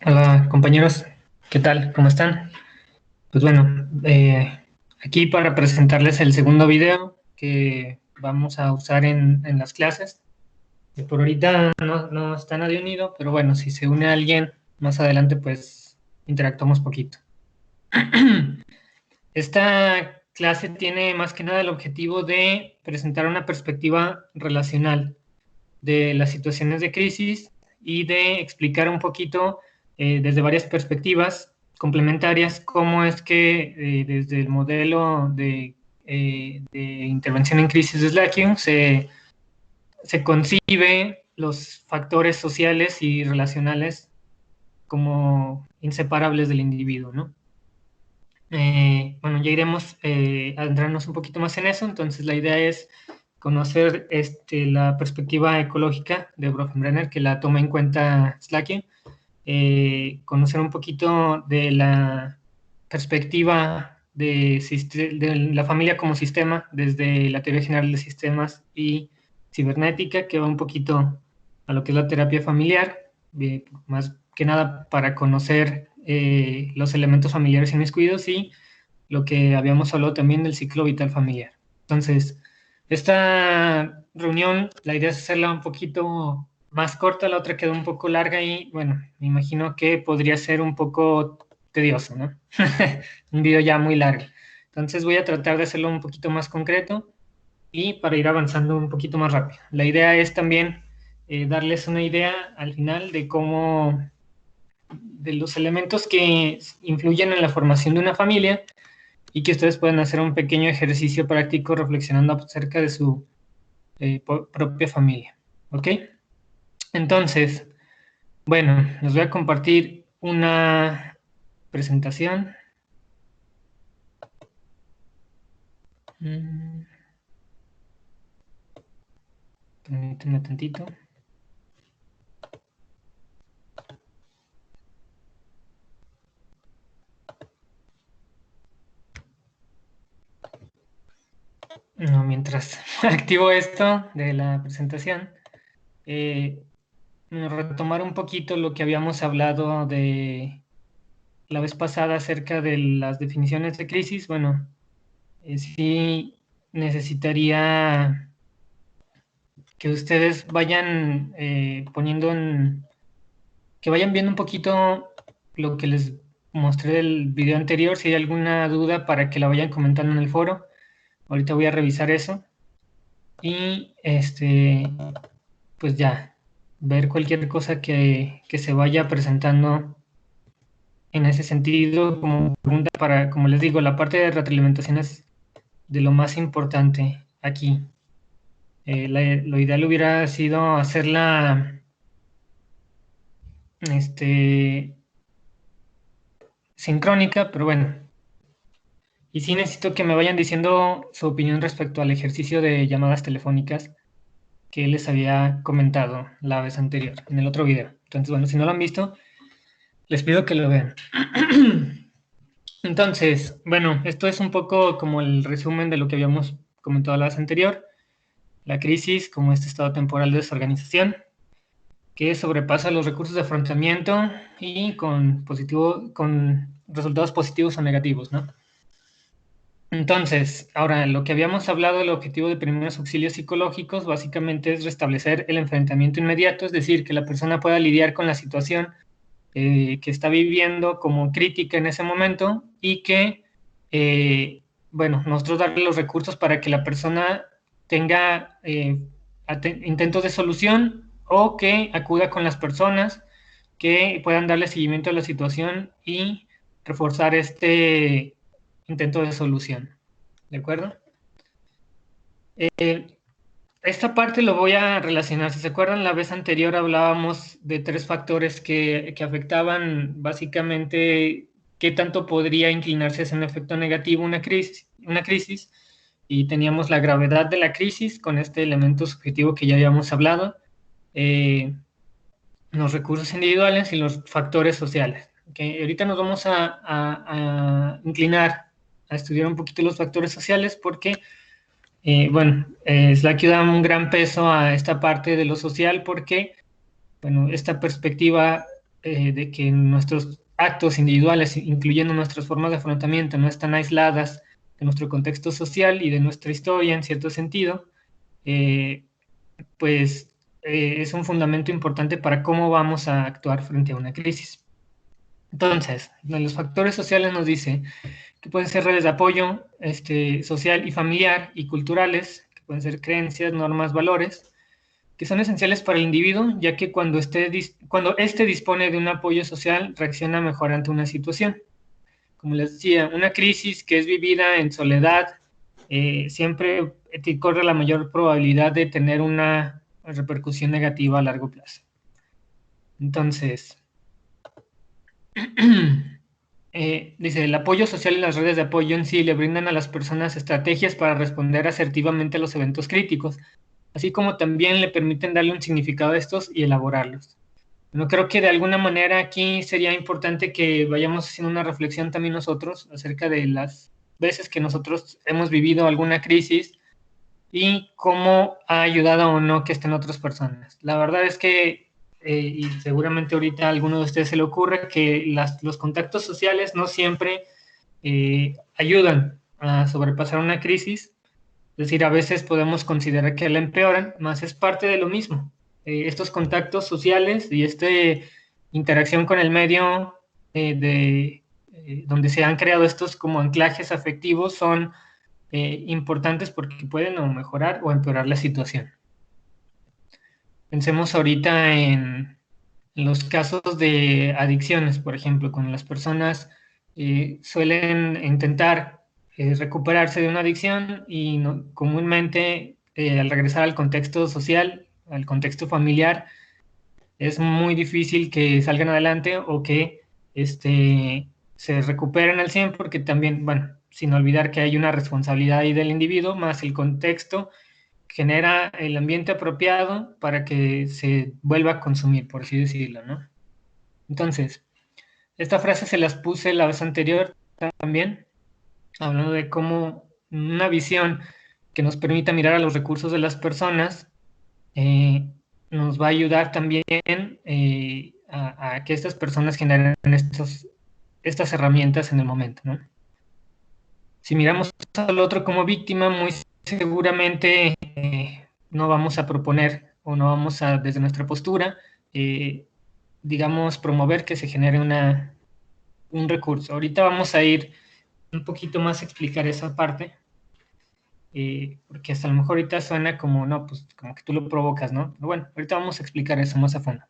Hola compañeros, ¿qué tal? ¿Cómo están? Pues bueno, aquí para presentarles el segundo video que vamos a usar en las clases. Por ahorita no está nadie unido, pero bueno, si se une alguien más adelante, pues interactuamos poquito. Esta clase tiene más que nada el objetivo de presentar una perspectiva relacional de las situaciones de crisis y de explicar un poquito desde varias perspectivas complementarias cómo es que desde el modelo de intervención en crisis de Slack se concibe los factores sociales y relacionales como inseparables del individuo, ¿no? Bueno, ya iremos adentrarnos un poquito más en eso. Entonces, la idea es conocer la perspectiva ecológica de Bronfenbrenner, que la toma en cuenta Slack, conocer un poquito de la perspectiva de la familia como sistema, desde la teoría general de sistemas y cibernética, que va un poquito a lo que es la terapia familiar, más que nada para conocer los elementos familiares inmiscuidos y lo que habíamos hablado también del ciclo vital familiar. Entonces, esta reunión, la idea es hacerla un poquito más corta, la otra quedó un poco larga y bueno, me imagino que podría ser un poco tedioso, ¿no? Un video ya muy largo. Entonces voy a tratar de hacerlo un poquito más concreto y para ir avanzando un poquito más rápido. La idea es también darles una idea al final de cómo, de los elementos que influyen en la formación de una familia y que ustedes pueden hacer un pequeño ejercicio práctico reflexionando acerca de su propia familia. ¿Ok? Entonces, bueno, les voy a compartir una presentación. Permítanme tantito. No, mientras activo esto de la presentación, retomar un poquito lo que habíamos hablado de la vez pasada acerca de las definiciones de crisis. Bueno, sí necesitaría que ustedes vayan poniendo que vayan viendo un poquito lo que les mostré del video anterior, si hay alguna duda para que la vayan comentando en el foro. Ahorita voy a revisar eso. Y pues ya, ver cualquier cosa que se vaya presentando en ese sentido como pregunta para, como les digo, la parte de retroalimentación es de lo más importante aquí. Lo ideal hubiera sido hacerla sincrónica, pero bueno. Y sí necesito que me vayan diciendo su opinión respecto al ejercicio de llamadas telefónicas que les había comentado la vez anterior, en el otro video. Entonces, bueno, si no lo han visto, les pido que lo vean. Entonces, bueno, esto es un poco como el resumen de lo que habíamos comentado la vez anterior. La crisis como este estado temporal de desorganización que sobrepasa los recursos de afrontamiento y con resultados positivos o negativos, ¿no? Entonces, ahora, lo que habíamos hablado, el objetivo de primeros auxilios psicológicos básicamente es restablecer el enfrentamiento inmediato, es decir, que la persona pueda lidiar con la situación que está viviendo como crítica en ese momento y que, bueno, nosotros darle los recursos para que la persona tenga intentos de solución o que acuda con las personas que puedan darle seguimiento a la situación y reforzar este intento de solución. ¿De acuerdo? Esta parte lo voy a relacionar. Si se acuerdan, la vez anterior hablábamos de tres factores que afectaban básicamente qué tanto podría inclinarse hacia un efecto negativo una crisis, y teníamos la gravedad de la crisis con este elemento subjetivo que ya habíamos hablado, eh, los recursos individuales y los factores sociales. Okay. Ahorita nos vamos a inclinar a estudiar un poquito los factores sociales porque bueno, Slack da un gran peso a esta parte de lo social porque, bueno, esta perspectiva de que nuestros actos individuales, incluyendo nuestras formas de afrontamiento, no están aisladas de nuestro contexto social y de nuestra historia en cierto sentido, pues es un fundamento importante para cómo vamos a actuar frente a una crisis. Entonces, de los factores sociales nos dice que pueden ser redes de apoyo social y familiar y culturales, que pueden ser creencias, normas, valores, que son esenciales para el individuo, ya que cuando éste dispone de un apoyo social, reacciona mejor ante una situación. Como les decía, una crisis que es vivida en soledad siempre corre la mayor probabilidad de tener una repercusión negativa a largo plazo. Entonces, dice, el apoyo social y las redes de apoyo en sí le brindan a las personas estrategias para responder asertivamente a los eventos críticos, así como también le permiten darle un significado a estos y elaborarlos. Bueno, creo que de alguna manera aquí sería importante que vayamos haciendo una reflexión también nosotros acerca de las veces que nosotros hemos vivido alguna crisis y cómo ha ayudado o no que estén otras personas. La verdad es que, y seguramente ahorita a alguno de ustedes se le ocurre, que los contactos sociales no siempre ayudan a sobrepasar una crisis. Es decir, a veces podemos considerar que la empeoran, más es parte de lo mismo. Estos contactos sociales y esta interacción con el medio donde se han creado estos como anclajes afectivos son importantes porque pueden o mejorar o empeorar la situación. Pensemos ahorita en los casos de adicciones, por ejemplo, cuando las personas suelen intentar recuperarse de una adicción y comúnmente al regresar al contexto social, al contexto familiar, es muy difícil que salgan adelante o que se recuperen al 100 porque también, bueno, sin olvidar que hay una responsabilidad ahí del individuo, más el contexto genera el ambiente apropiado para que se vuelva a consumir, por así decirlo, ¿no? Entonces, esta frase se las puse la vez anterior también, hablando de cómo una visión que nos permita mirar a los recursos de las personas nos va a ayudar también a que estas personas generen estas herramientas en el momento, ¿no? Si miramos al otro como víctima, muy seguramente no vamos a proponer o no vamos a, desde nuestra postura, digamos, promover que se genere un recurso. Ahorita vamos a ir un poquito más a explicar esa parte, porque hasta a lo mejor ahorita suena como, no, pues como que tú lo provocas, ¿no? Pero bueno, ahorita vamos a explicar eso más a fondo.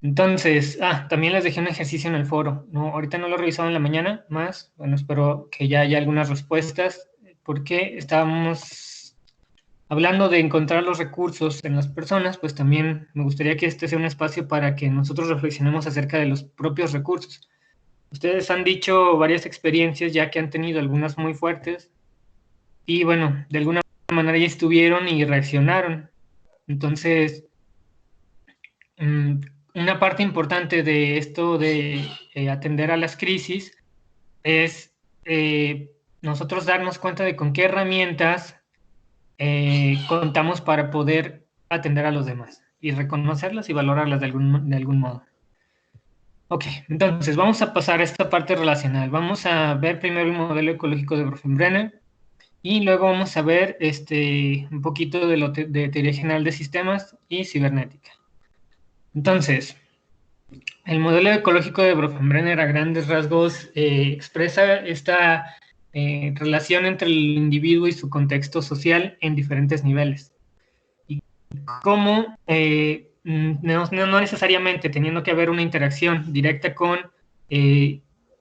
Entonces, también les dejé un ejercicio en el foro, ¿no? Ahorita no lo he revisado en la mañana, más, bueno, espero que ya haya algunas respuestas, porque estábamos hablando de encontrar los recursos en las personas, pues también me gustaría que este sea un espacio para que nosotros reflexionemos acerca de los propios recursos. Ustedes han dicho varias experiencias ya que han tenido algunas muy fuertes y bueno, de alguna manera ya estuvieron y reaccionaron. Entonces, una parte importante de esto de atender a las crisis es nosotros darnos cuenta de con qué herramientas contamos para poder atender a los demás y reconocerlas y valorarlas de algún modo. Ok, entonces vamos a pasar a esta parte relacional. Vamos a ver primero el modelo ecológico de Bronfenbrenner y luego vamos a ver un poquito de teoría general de sistemas y cibernética. Entonces, el modelo ecológico de Bronfenbrenner a grandes rasgos expresa esta relación entre el individuo y su contexto social en diferentes niveles. Y cómo no necesariamente teniendo que haber una interacción directa con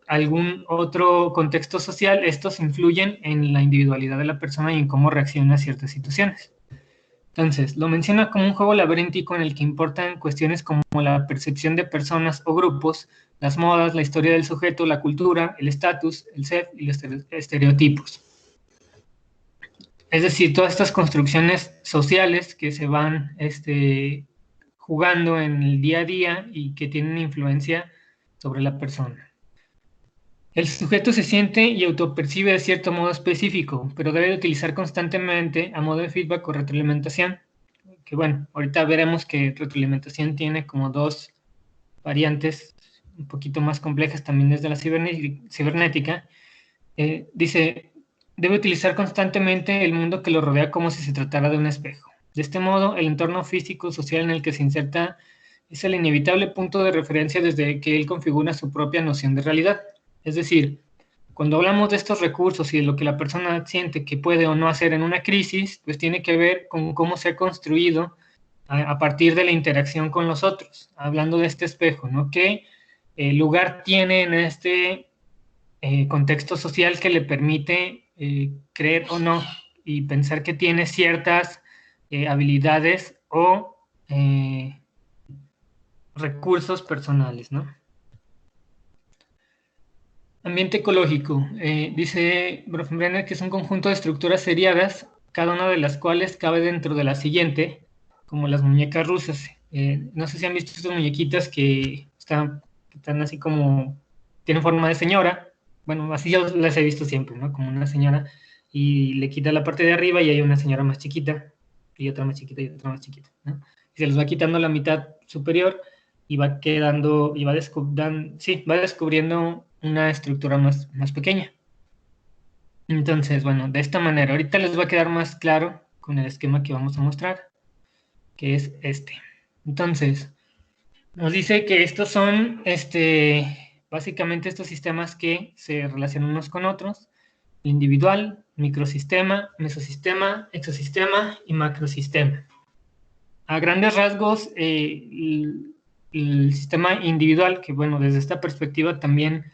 algún otro contexto social, estos influyen en la individualidad de la persona y en cómo reacciona a ciertas situaciones. Entonces, lo menciona como un juego laberíntico en el que importan cuestiones como la percepción de personas o grupos, las modas, la historia del sujeto, la cultura, el estatus, el ser y los estereotipos. Es decir, todas estas construcciones sociales que se van jugando en el día a día y que tienen influencia sobre la persona. El sujeto se siente y autopercibe de cierto modo específico, pero debe de utilizar constantemente a modo de feedback o retroalimentación. Que bueno, ahorita veremos que retroalimentación tiene como dos variantes un poquito más complejas también desde la cibernética, dice, debe utilizar constantemente el mundo que lo rodea como si se tratara de un espejo. De este modo, el entorno físico-social en el que se inserta es el inevitable punto de referencia desde que él configura su propia noción de realidad. Es decir, cuando hablamos de estos recursos y de lo que la persona siente que puede o no hacer en una crisis, pues tiene que ver con cómo se ha construido a partir de la interacción con los otros, hablando de este espejo, ¿no? ¿Qué lugar tiene en este contexto social que le permite creer o no y pensar que tiene ciertas habilidades o recursos personales, ¿no? Ambiente ecológico. Dice Bronfenbrenner que es un conjunto de estructuras seriadas, cada una de las cuales cabe dentro de la siguiente, como las muñecas rusas. No sé si han visto estas muñequitas que están así como, tienen forma de señora. Bueno, así yo las he visto siempre, ¿no? Como una señora, y le quita la parte de arriba y hay una señora más chiquita, y otra más chiquita y otra más chiquita, ¿no? Y se les va quitando la mitad superior y va quedando, y va descubriendo una estructura más pequeña. Entonces, bueno, de esta manera, ahorita les va a quedar más claro con el esquema que vamos a mostrar, que es este. Entonces, nos dice que estos son, básicamente estos sistemas que se relacionan unos con otros: individual, microsistema, mesosistema, exosistema y macrosistema. A grandes rasgos, el sistema individual, que bueno, desde esta perspectiva también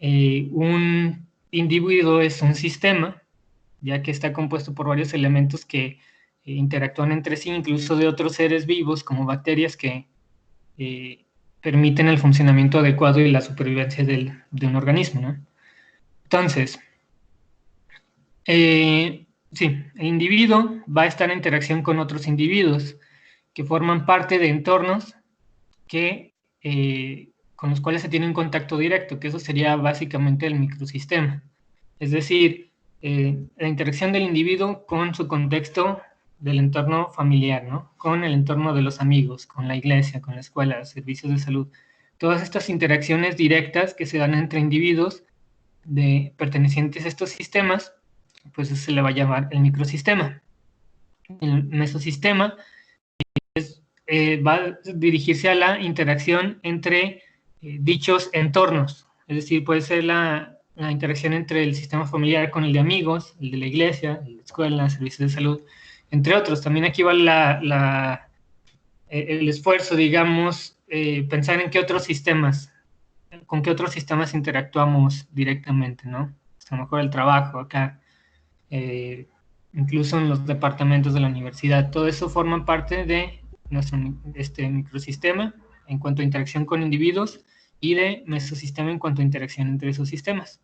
un individuo es un sistema, ya que está compuesto por varios elementos que interactúan entre sí, incluso de otros seres vivos como bacterias que permiten el funcionamiento adecuado y la supervivencia de un organismo, ¿no? Entonces, sí, el individuo va a estar en interacción con otros individuos que forman parte de entornos que, con los cuales se tiene un contacto directo, que eso sería básicamente el microsistema. Es decir, la interacción del individuo con su contexto del entorno familiar, ¿no? Con el entorno de los amigos, con la iglesia, con la escuela, los servicios de salud. Todas estas interacciones directas que se dan entre individuos pertenecientes a estos sistemas, pues se le va a llamar el microsistema. El mesosistema va a dirigirse a la interacción entre dichos entornos, es decir, puede ser la interacción entre el sistema familiar con el de amigos, el de la iglesia, el de escuela, servicios de salud, entre otros. También aquí va el esfuerzo, digamos, pensar en qué otros sistemas, con qué otros sistemas interactuamos directamente, ¿no? A lo mejor el trabajo acá, incluso en los departamentos de la universidad, todo eso forma parte de nuestro microsistema en cuanto a interacción con individuos y de mesosistema en cuanto a interacción entre esos sistemas.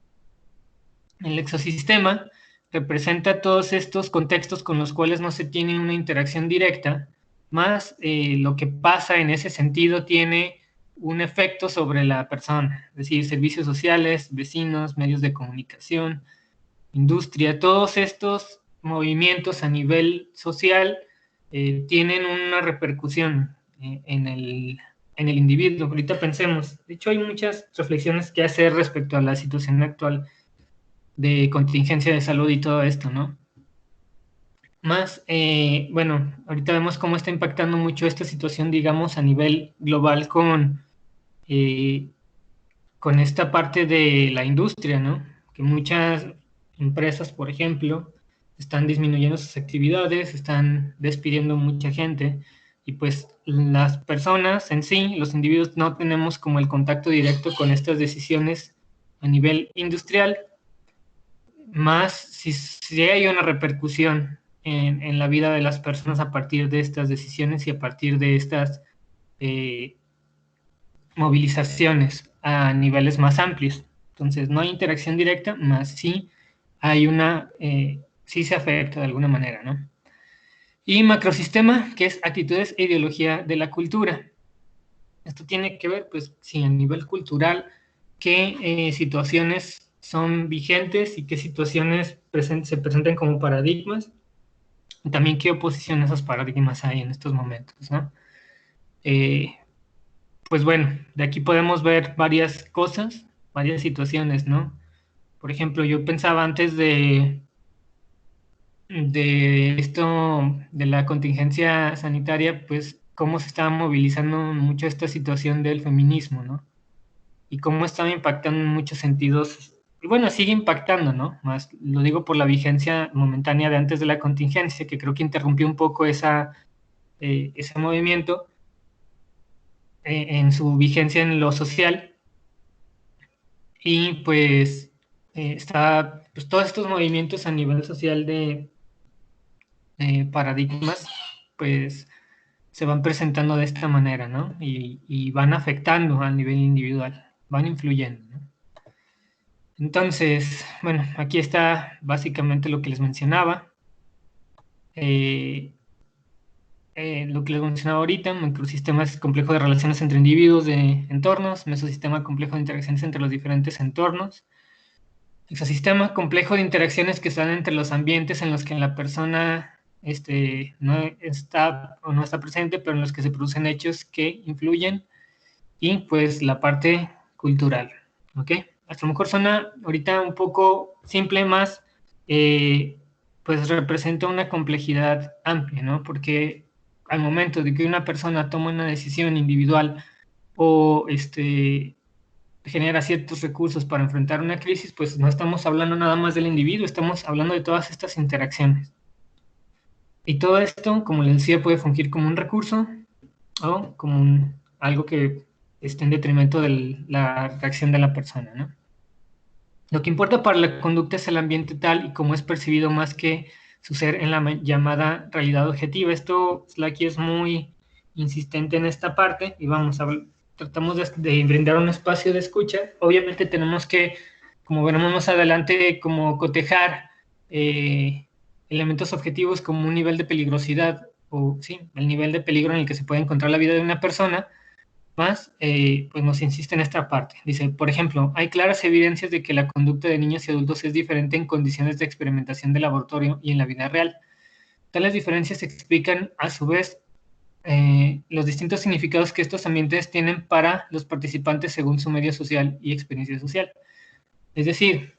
El exosistema representa todos estos contextos con los cuales no se tiene una interacción directa, más lo que pasa en ese sentido tiene un efecto sobre la persona, es decir, servicios sociales, vecinos, medios de comunicación, industria. Todos estos movimientos a nivel social tienen una repercusión en el individuo. Ahorita pensemos, de hecho hay muchas reflexiones que hacer respecto a la situación actual de contingencia de salud y todo esto, ¿no? Más, bueno, ahorita vemos cómo está impactando mucho esta situación, digamos, a nivel global con esta parte de la industria, ¿no? Que muchas empresas, por ejemplo, están disminuyendo sus actividades, están despidiendo mucha gente, y pues las personas en sí, los individuos, no tenemos como el contacto directo con estas decisiones a nivel industrial, más si hay una repercusión en la vida de las personas a partir de estas decisiones y a partir de estas movilizaciones a niveles más amplios. Entonces, no hay interacción directa, más sí hay sí se afecta de alguna manera, ¿no? Y macrosistema, que es actitudes e ideología de la cultura. Esto tiene que ver, pues, sí, a nivel cultural, qué situaciones son vigentes y qué situaciones se presentan como paradigmas, y también qué oposición a esos paradigmas hay en estos momentos, ¿no? pues bueno, de aquí podemos ver varias cosas, varias situaciones, ¿no? Por ejemplo, yo pensaba antes de esto, de la contingencia sanitaria, pues cómo se estaba movilizando mucho esta situación del feminismo, ¿no? Y cómo estaba impactando en muchos sentidos, y bueno, sigue impactando, ¿no? Más lo digo por la vigencia momentánea de antes de la contingencia, que creo que interrumpió un poco ese movimiento en su vigencia en lo social, y pues está pues, todos estos movimientos a nivel social de paradigmas, pues se van presentando de esta manera, ¿no? Y van afectando a nivel individual, van influyendo, ¿no? Entonces, bueno, aquí está básicamente lo que les mencionaba. Eh, lo que les mencionaba ahorita, macrosistema es complejo de relaciones entre individuos de entornos, mesosistema complejo de interacciones entre los diferentes entornos, exosistema complejo de interacciones que están entre los ambientes en los que la persona no está o no está presente, pero en los que se producen hechos que influyen, y pues la parte cultural, ¿ok? A lo mejor suena ahorita un poco simple, más pues representa una complejidad amplia, ¿no? Porque al momento de que una persona toma una decisión individual o genera ciertos recursos para enfrentar una crisis, pues no estamos hablando nada más del individuo, estamos hablando de todas estas interacciones. Y todo esto, como les decía, puede fungir como un recurso o como algo que esté en detrimento de la reacción de la persona, ¿no? Lo que importa para la conducta es el ambiente tal y como es percibido más que su ser en la llamada realidad objetiva. Esto, Slacky es muy insistente en esta parte y vamos a tratamos de brindar un espacio de escucha. Obviamente tenemos que, como veremos más adelante, como cotejar eh, elementos objetivos como un nivel de peligrosidad o sí, el nivel de peligro en el que se puede encontrar la vida de una persona, más, pues nos insiste en esta parte. Dice, por ejemplo, hay claras evidencias de que la conducta de niños y adultos es diferente en condiciones de experimentación de laboratorio y en la vida real. Tales diferencias explican, a su vez, los distintos significados que estos ambientes tienen para los participantes según su medio social y experiencia social. Es decir,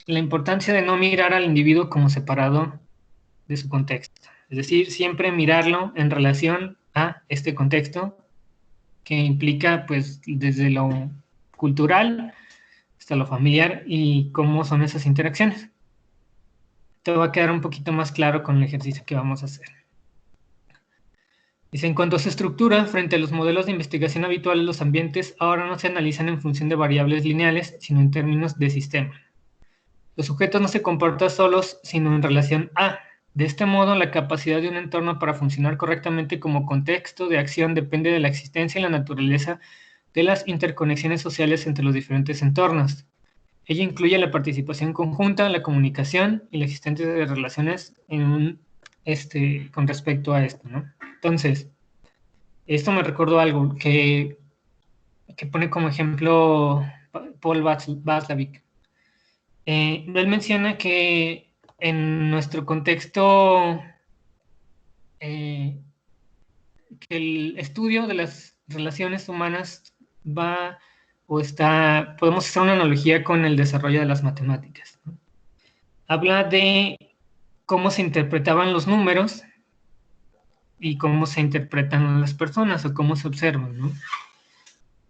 la importancia de no mirar al individuo como separado de su contexto. Es decir, siempre mirarlo en relación a este contexto que implica pues desde lo cultural hasta lo familiar y cómo son esas interacciones. Te va a quedar un poquito más claro con el ejercicio que vamos a hacer. Dice, en cuanto a su estructura, frente a los modelos de investigación habituales, los ambientes ahora no se analizan en función de variables lineales, sino en términos de sistema. Los sujetos no se comportan solos, sino en relación a. De este modo, la capacidad de un entorno para funcionar correctamente como contexto de acción depende de la existencia y la naturaleza de las interconexiones sociales entre los diferentes entornos. Ella incluye la participación conjunta, la comunicación y la existencia de relaciones con respecto a esto, ¿no? Entonces, esto me recordó algo que pone como ejemplo Paul Václavic. Él menciona que en nuestro contexto, que el estudio de las relaciones humanas va o está, podemos hacer una analogía con el desarrollo de las matemáticas, ¿no? Habla de cómo se interpretaban los números y cómo se interpretan las personas o cómo se observan, ¿no?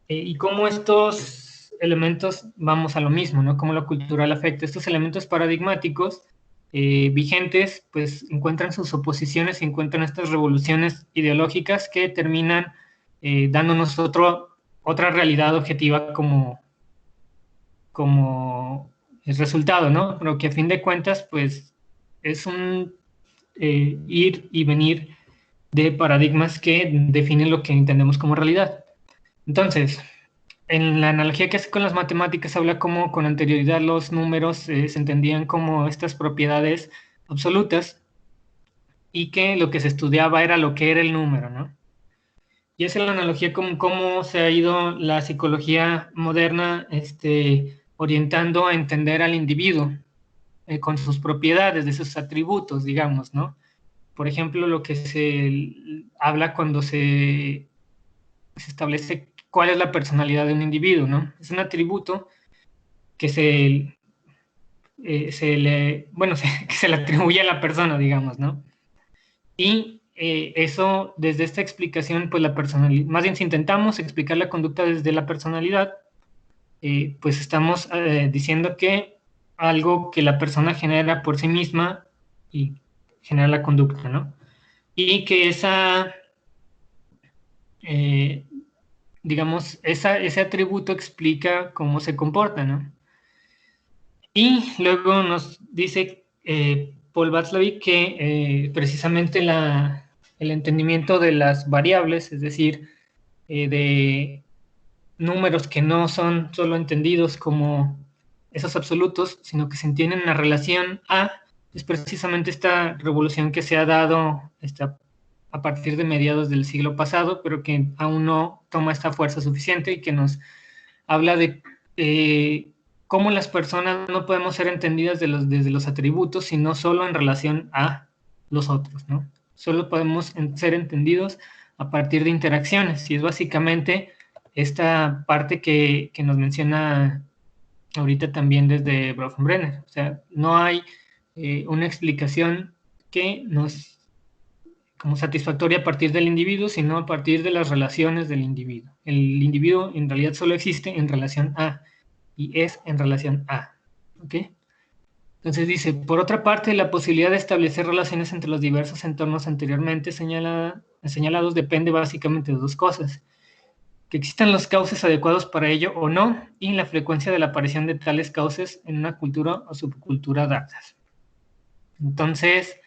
Y cómo estos elementos, vamos a lo mismo, ¿no? Cómo lo cultural afecta. Estos elementos paradigmáticos vigentes, pues encuentran sus oposiciones y encuentran estas revoluciones ideológicas que terminan dándonos otra realidad objetiva como el resultado, ¿no? Pero que a fin de cuentas, pues es un ir y venir de paradigmas que definen lo que entendemos como realidad. Entonces, en la analogía que hace con las matemáticas, habla como con anterioridad los números se entendían como estas propiedades absolutas y que lo que se estudiaba era lo que era el número, ¿no? Y esa es la analogía con cómo se ha ido la psicología moderna orientando a entender al individuo con sus propiedades, de sus atributos, digamos, ¿no? Por ejemplo, lo que se habla cuando se establece cuál es la personalidad de un individuo, ¿no? Es un atributo que que se le atribuye a la persona, digamos, ¿no? Y eso, desde esta explicación, pues la personalidad, más bien si intentamos explicar la conducta desde la personalidad, pues estamos diciendo que algo que la persona genera por sí misma y genera la conducta, ¿no? Y que eh, digamos, ese atributo explica cómo se comporta, ¿no? Y luego nos dice Paul Václavic que precisamente el entendimiento de las variables, es decir, de números que no son solo entendidos como esos absolutos, sino que se entienden en la relación A, es precisamente esta revolución que se ha dado a partir de mediados del siglo pasado, pero que aún no toma esta fuerza suficiente y que nos habla de cómo las personas no podemos ser entendidas desde los atributos, sino solo en relación a los otros, ¿no? Solo podemos ser entendidos a partir de interacciones, y es básicamente esta parte que nos menciona ahorita también desde Bronfenbrenner. O sea, no hay una explicación que nos como satisfactoria a partir del individuo, sino a partir de las relaciones del individuo. El individuo en realidad solo existe en relación a y es en relación a. ¿Ok? Entonces dice, por otra parte, la posibilidad de establecer relaciones entre los diversos entornos anteriormente señalados depende básicamente de dos cosas: que existan los cauces adecuados para ello o no, y la frecuencia de la aparición de tales cauces en una cultura o subcultura dadas. Entonces,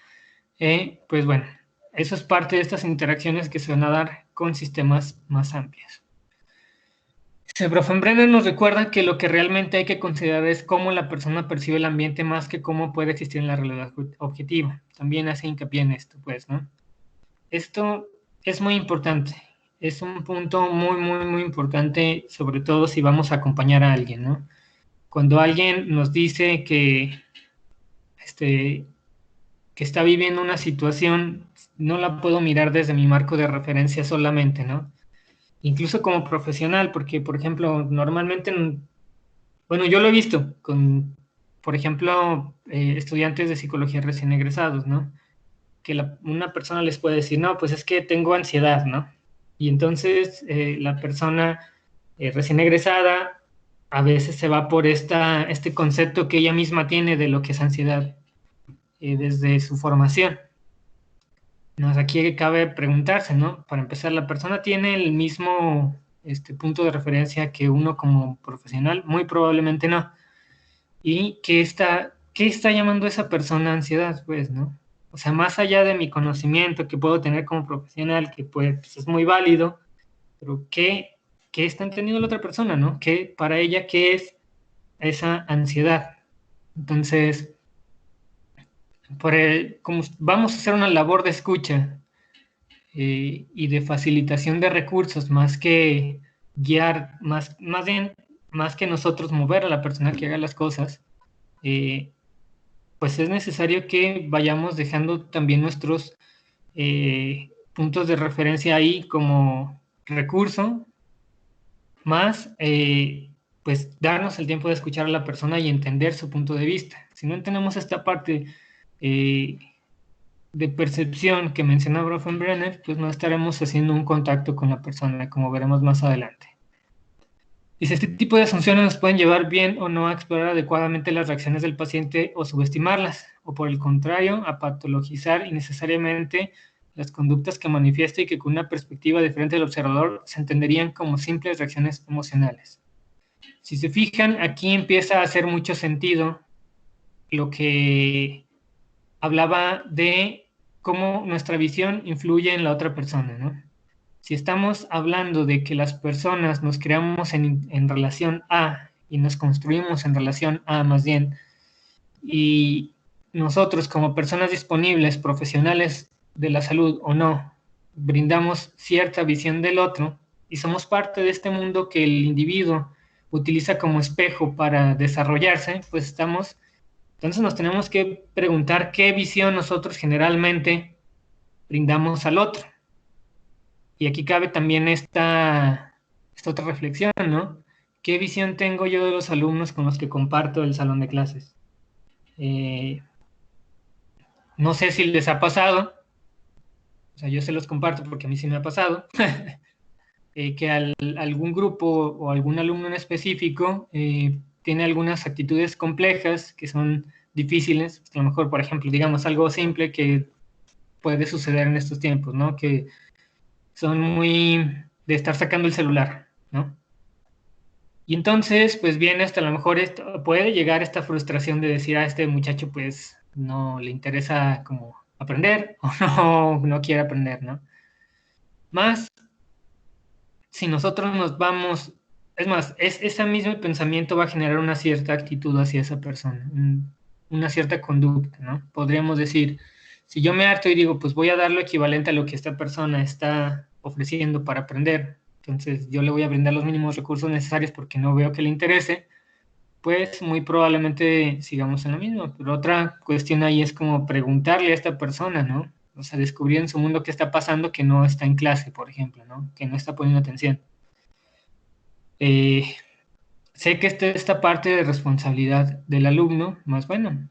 pues bueno, eso es parte de estas interacciones que se van a dar con sistemas más amplios. Bronfenbrenner nos recuerda que lo que realmente hay que considerar es cómo la persona percibe el ambiente más que cómo puede existir en la realidad objetiva. También hace hincapié en esto, pues, ¿no? Esto es muy importante. Es un punto muy, muy, muy importante, sobre todo si vamos a acompañar a alguien, ¿no? Cuando alguien nos dice que está viviendo una situación, no la puedo mirar desde mi marco de referencia solamente, ¿no? Incluso como profesional, porque, por ejemplo, normalmente, bueno, yo lo he visto con, por ejemplo, estudiantes de psicología recién egresados, ¿no? Que una persona les puede decir, no, pues es que tengo ansiedad, ¿no? Y entonces la persona recién egresada a veces se va por este concepto que ella misma tiene de lo que es ansiedad desde su formación. Aquí cabe preguntarse, ¿no? Para empezar, ¿la persona tiene el mismo punto de referencia que uno como profesional? Muy probablemente no. ¿Y qué está llamando a esa persona ansiedad? Pues, ¿no? O sea, más allá de mi conocimiento que puedo tener como profesional, que pues, es muy válido, pero ¿qué está entendiendo la otra persona, ¿no? Para ella, ¿qué es esa ansiedad? Entonces, como vamos a hacer una labor de escucha y de facilitación de recursos, más que guiar, más bien, más que nosotros mover a la persona que haga las cosas, pues es necesario que vayamos dejando también nuestros puntos de referencia ahí como recurso, más pues darnos el tiempo de escuchar a la persona y entender su punto de vista. Si no tenemos esta parte de percepción que menciona Bronfenbrenner, pues no estaremos haciendo un contacto con la persona, como veremos más adelante. Dice, este tipo de asunciones nos pueden llevar bien o no a explorar adecuadamente las reacciones del paciente o subestimarlas, o por el contrario, a patologizar innecesariamente las conductas que manifiesta y que con una perspectiva diferente del observador se entenderían como simples reacciones emocionales. Si se fijan, aquí empieza a hacer mucho sentido lo que hablaba de cómo nuestra visión influye en la otra persona, ¿no? Si estamos hablando de que las personas nos creamos en relación a y nos construimos en relación a más bien, y nosotros como personas disponibles, profesionales de la salud o no, brindamos cierta visión del otro y somos parte de este mundo que el individuo utiliza como espejo para desarrollarse, pues entonces nos tenemos que preguntar qué visión nosotros generalmente brindamos al otro. Y aquí cabe también esta esta otra reflexión, ¿no? ¿Qué visión tengo yo de los alumnos con los que comparto el salón de clases? No sé si les ha pasado, o sea, yo se los comparto porque a mí sí me ha pasado, que algún grupo o algún alumno en específico tiene algunas actitudes complejas que son difíciles. A lo mejor, por ejemplo, digamos algo simple que puede suceder en estos tiempos, ¿no? Que son muy de estar sacando el celular, ¿no? Y entonces, pues viene hasta a lo mejor esto, puede llegar esta frustración de decir a este muchacho, pues no le interesa como aprender o no quiere aprender, ¿no? Más si nosotros nos vamos, es más, ese mismo pensamiento va a generar una cierta actitud hacia esa persona, una cierta conducta, ¿no? Podríamos decir, si yo me harto y digo, pues voy a dar lo equivalente a lo que esta persona está ofreciendo para aprender, entonces yo le voy a brindar los mínimos recursos necesarios porque no veo que le interese, pues muy probablemente sigamos en lo mismo. Pero otra cuestión ahí es como preguntarle a esta persona, ¿no? O sea, descubrir en su mundo qué está pasando que no está en clase, por ejemplo, ¿no? Que no está poniendo atención. Eh, Sé que esta parte de responsabilidad del alumno, más bueno,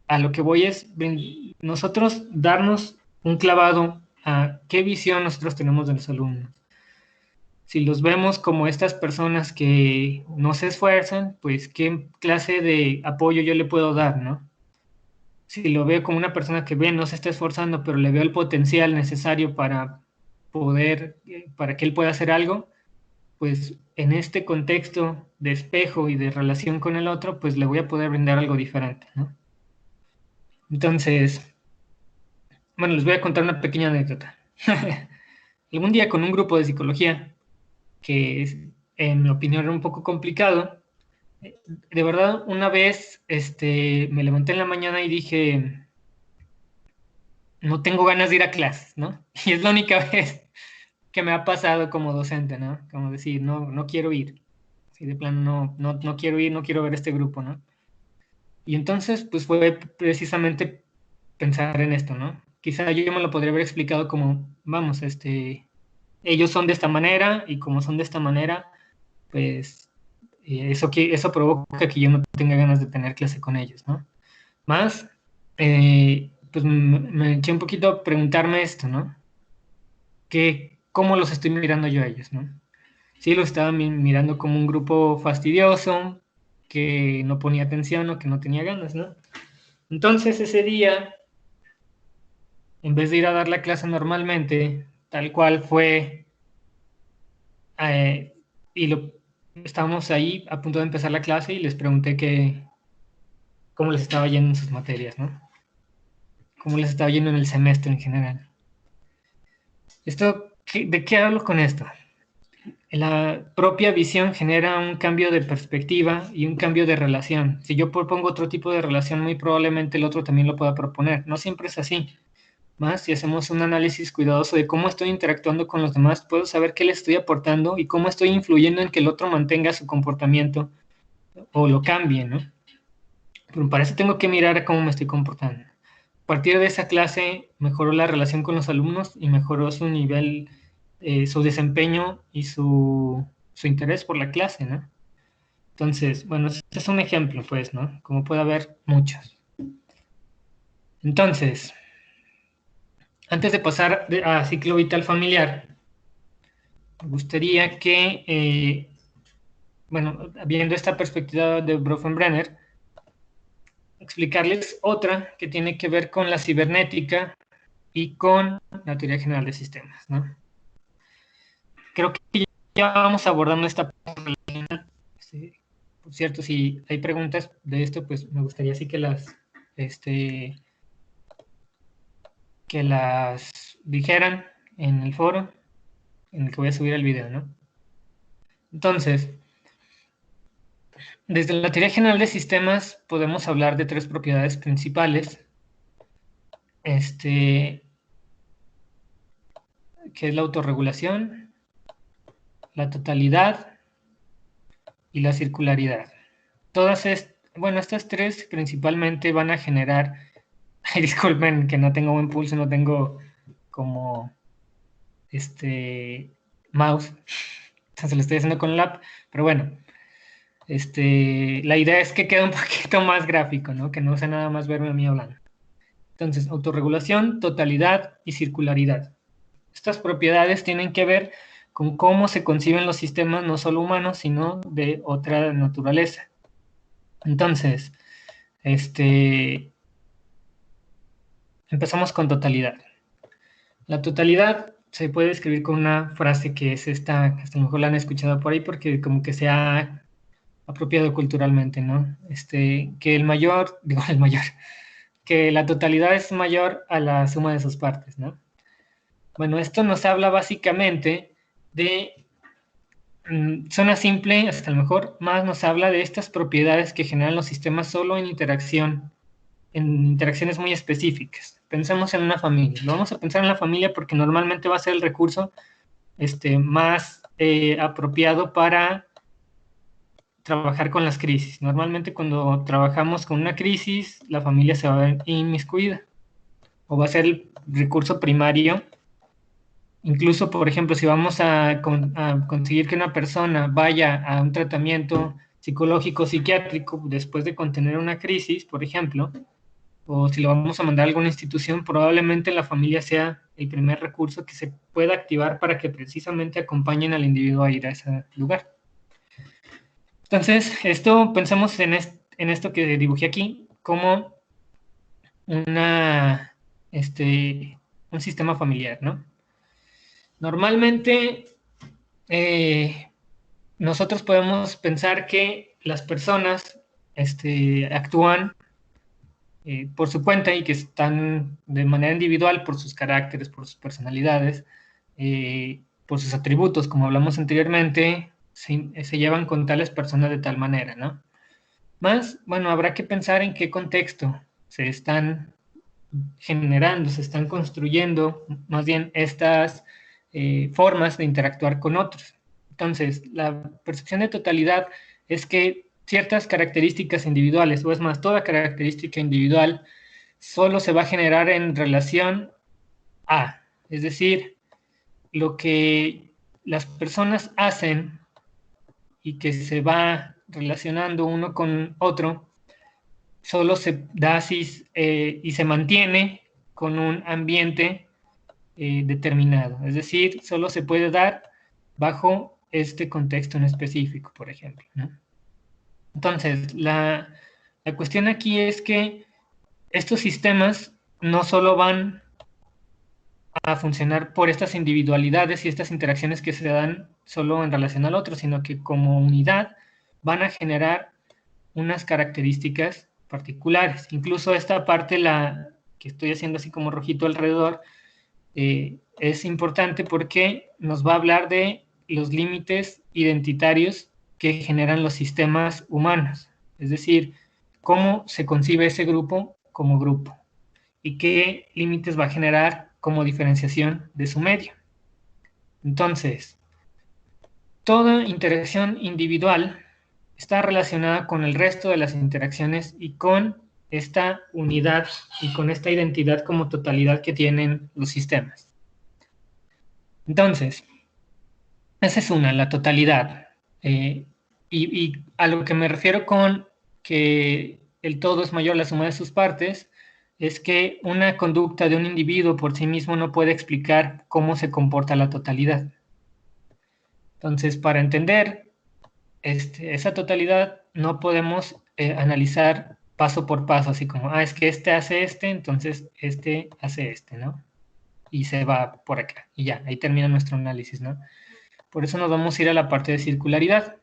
a lo que voy es nosotros darnos un clavado a qué visión nosotros tenemos de los alumnos. Si los vemos como estas personas que no se esfuerzan, pues qué clase de apoyo yo le puedo dar, ¿no? Si lo veo como una persona que bien no se está esforzando, pero le veo el potencial necesario para poder, para que él pueda hacer algo, pues en este contexto de espejo y de relación con el otro, pues le voy a poder brindar algo diferente, ¿no? Entonces, bueno, les voy a contar una pequeña anécdota. Algún día con un grupo de psicología, que en mi opinión era un poco complicado, de verdad, una vez me levanté en la mañana y dije, no tengo ganas de ir a clases, ¿no? Y es la única vez que me ha pasado como docente, ¿no? Como decir, no quiero ir. Si de plano no quiero ir, no quiero ver este grupo, ¿no? Y entonces, pues fue precisamente pensar en esto, ¿no? Quizá yo me lo podría haber explicado como, vamos, ellos son de esta manera y como son de esta manera, pues eso provoca que yo no tenga ganas de tener clase con ellos, ¿no? Más, pues me eché un poquito a preguntarme esto, ¿no? ¿Cómo los estoy mirando yo a ellos, ¿no? Sí, los estaba mirando como un grupo fastidioso, que no ponía atención o que no tenía ganas, ¿no? Entonces ese día, en vez de ir a dar la clase normalmente, tal cual fue, eh, y estábamos ahí a punto de empezar la clase y les pregunté cómo les estaba yendo en sus materias, ¿no? Cómo les estaba yendo en el semestre en general. ¿De qué hablo con esto? La propia visión genera un cambio de perspectiva y un cambio de relación. Si yo propongo otro tipo de relación, muy probablemente el otro también lo pueda proponer. No siempre es así. Más si hacemos un análisis cuidadoso de cómo estoy interactuando con los demás, puedo saber qué les estoy aportando y cómo estoy influyendo en que el otro mantenga su comportamiento o lo cambie, ¿no? Pero para eso tengo que mirar a cómo me estoy comportando. A partir de esa clase mejoró la relación con los alumnos y mejoró su nivel, su desempeño y su interés por la clase, ¿no? Entonces, bueno, este es un ejemplo, pues, ¿no? Como puede haber muchos. Entonces, antes de pasar a ciclo vital familiar, me gustaría que, bueno, viendo esta perspectiva de Bronfenbrenner, explicarles otra que tiene que ver con la cibernética y con la teoría general de sistemas, ¿no? Creo que ya vamos abordando esta parte. Sí. Por cierto, si hay preguntas de esto, pues me gustaría sí que las dijeran en el foro en el que voy a subir el video, ¿no? Entonces, desde la teoría general de sistemas podemos hablar de tres propiedades principales, que es la autorregulación, la totalidad y la circularidad. Bueno, estas tres principalmente van a generar, disculpen que no tengo buen pulso, no tengo como mouse, se lo estoy haciendo con el app, pero bueno, la idea es que quede un poquito más gráfico, ¿no? Que no sea nada más verme a mí hablando. Entonces, autorregulación, totalidad y circularidad. Estas propiedades tienen que ver con cómo se conciben los sistemas no solo humanos, sino de otra naturaleza. Entonces, empezamos con totalidad. La totalidad se puede escribir con una frase que es esta, hasta a lo mejor la han escuchado por ahí porque como que se ha apropiado culturalmente, ¿no? Que el mayor, digo el mayor, que la totalidad es mayor a la suma de sus partes, ¿no? Bueno, esto nos habla básicamente de, suena simple, hasta a lo mejor, más nos habla de estas propiedades que generan los sistemas solo en interacciones muy específicas. Pensemos en una familia. Lo vamos a pensar en la familia porque normalmente va a ser el recurso más apropiado para trabajar con las crisis. Normalmente cuando trabajamos con una crisis, la familia se va a ver inmiscuida o va a ser el recurso primario. Incluso, por ejemplo, si vamos a conseguir que una persona vaya a un tratamiento psicológico, psiquiátrico, después de contener una crisis, por ejemplo, o si lo vamos a mandar a alguna institución, probablemente la familia sea el primer recurso que se pueda activar para que precisamente acompañen al individuo a ir a ese lugar. Entonces, pensemos en esto que dibujé aquí como un sistema familiar, ¿no? Normalmente, nosotros podemos pensar que las personas actúan por su cuenta y que están de manera individual por sus caracteres, por sus personalidades, por sus atributos, como hablamos anteriormente, se llevan con tales personas de tal manera, ¿no? Más, bueno, habrá que pensar en qué contexto se están generando, se están construyendo, más bien estas formas de interactuar con otros. Entonces, la percepción de totalidad es que ciertas características individuales, o es más, toda característica individual, solo se va a generar en relación a, es decir, lo que las personas hacen y que se va relacionando uno con otro, solo se da así y se mantiene con un ambiente determinado. Es decir, solo se puede dar bajo este contexto en específico, por ejemplo, ¿no? Entonces, la cuestión aquí es que estos sistemas no solo van a funcionar por estas individualidades y estas interacciones que se dan solo en relación al otro, sino que como unidad van a generar unas características particulares. Incluso esta parte, la que estoy haciendo así como rojito alrededor, es importante porque nos va a hablar de los límites identitarios que generan los sistemas humanos. Es decir, cómo se concibe ese grupo como grupo y qué límites va a generar como diferenciación de su medio. Entonces, toda interacción individual está relacionada con el resto de las interacciones y con esta unidad y con esta identidad como totalidad que tienen los sistemas. Entonces, esa es una, la totalidad. Y a lo que me refiero con que el todo es mayor a la suma de sus partes, es que una conducta de un individuo por sí mismo no puede explicar cómo se comporta la totalidad. Entonces, para entender esa totalidad, no podemos analizar paso por paso, así como, es que este hace entonces este hace ¿no? Y se va por acá, y ya, ahí termina nuestro análisis, ¿no? Por eso nos vamos a ir a la parte de circularidad.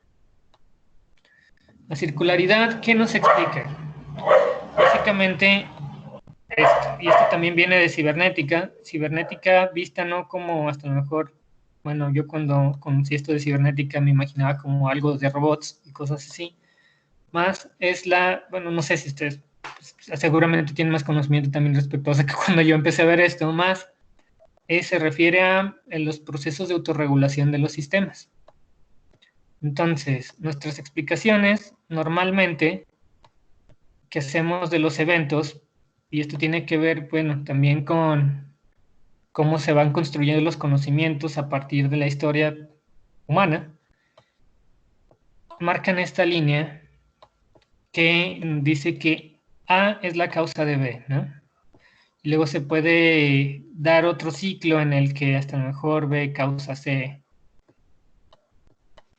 La circularidad, ¿qué nos explica? Básicamente, y esto también viene de cibernética vista no como hasta lo mejor, bueno, yo cuando conocí esto de cibernética me imaginaba como algo de robots y cosas así, más es bueno, no sé si ustedes pues, seguramente tienen más conocimiento también respecto a que cuando yo empecé a ver esto, más se refiere a los procesos de autorregulación de los sistemas. Entonces, nuestras explicaciones normalmente que hacemos de los eventos, y esto tiene que ver, bueno, también con cómo se van construyendo los conocimientos a partir de la historia humana, marcan esta línea que dice que A es la causa de B, ¿no? Y luego se puede dar otro ciclo en el que hasta lo mejor B causa C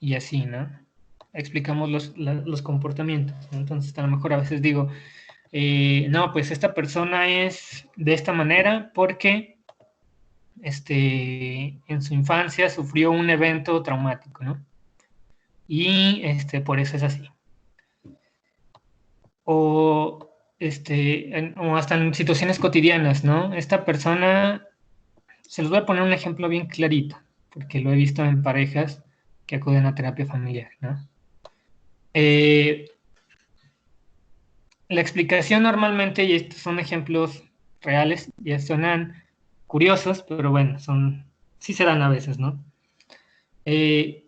y así, ¿no? Explicamos los comportamientos, ¿no? Entonces a lo mejor a veces digo, no, pues esta persona es de esta manera porque en su infancia sufrió un evento traumático, ¿no? Y por eso es así. O, o hasta en situaciones cotidianas, ¿no? Esta persona, se los voy a poner un ejemplo bien clarito, porque lo he visto en parejas que acuden a terapia familiar, ¿no? La explicación normalmente, y estos son ejemplos reales, ya suenan curiosos, pero bueno, sí se dan a veces, ¿no? Eh,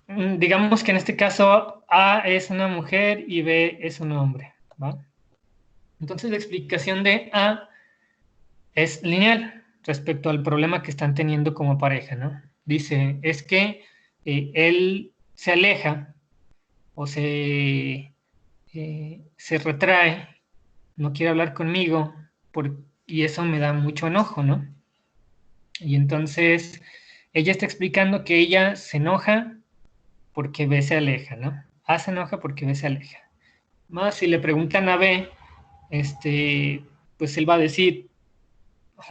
digamos que en este caso A es una mujer y B es un hombre, ¿va? Entonces la explicación de A es lineal respecto al problema que están teniendo como pareja, ¿no? Dice, es que él se aleja o se retrae, no quiere hablar conmigo y eso me da mucho enojo, ¿no? Y entonces ella está explicando que ella se enoja porque B se aleja, ¿no? A se enoja porque B se aleja. Más si le preguntan a B, pues él va a decir,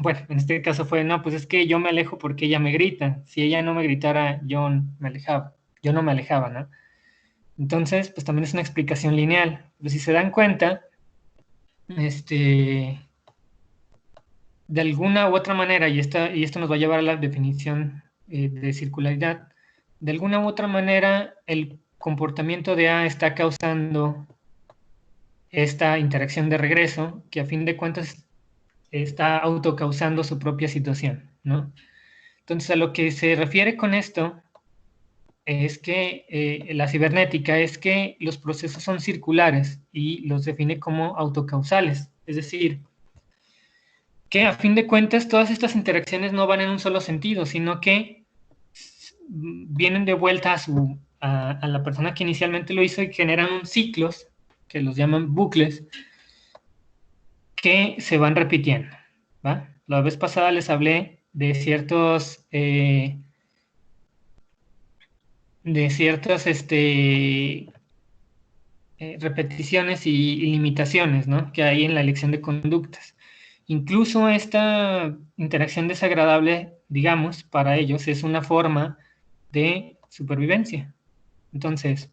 bueno, en este caso fue, no, pues es que yo me alejo porque ella me grita. Si ella no me gritara, yo me alejaba. Yo no me alejaba, ¿no? Entonces, pues también es una explicación lineal. Pero si se dan cuenta, de alguna u otra manera, y esto nos va a llevar a la definición de circularidad, de alguna u otra manera el comportamiento de A está causando esta interacción de regreso que a fin de cuentas está autocausando su propia situación, ¿no? Entonces, a lo que se refiere con esto es que la cibernética es que los procesos son circulares y los define como autocausales, es decir, que a fin de cuentas todas estas interacciones no van en un solo sentido, sino que vienen de vuelta a la persona que inicialmente lo hizo y generan un ciclos, que los llaman bucles, que se van repitiendo, ¿va? La vez pasada les hablé de ciertas repeticiones y limitaciones, ¿no? Que hay en la elección de conductas. Incluso esta interacción desagradable, digamos, para ellos es una forma de supervivencia. Entonces,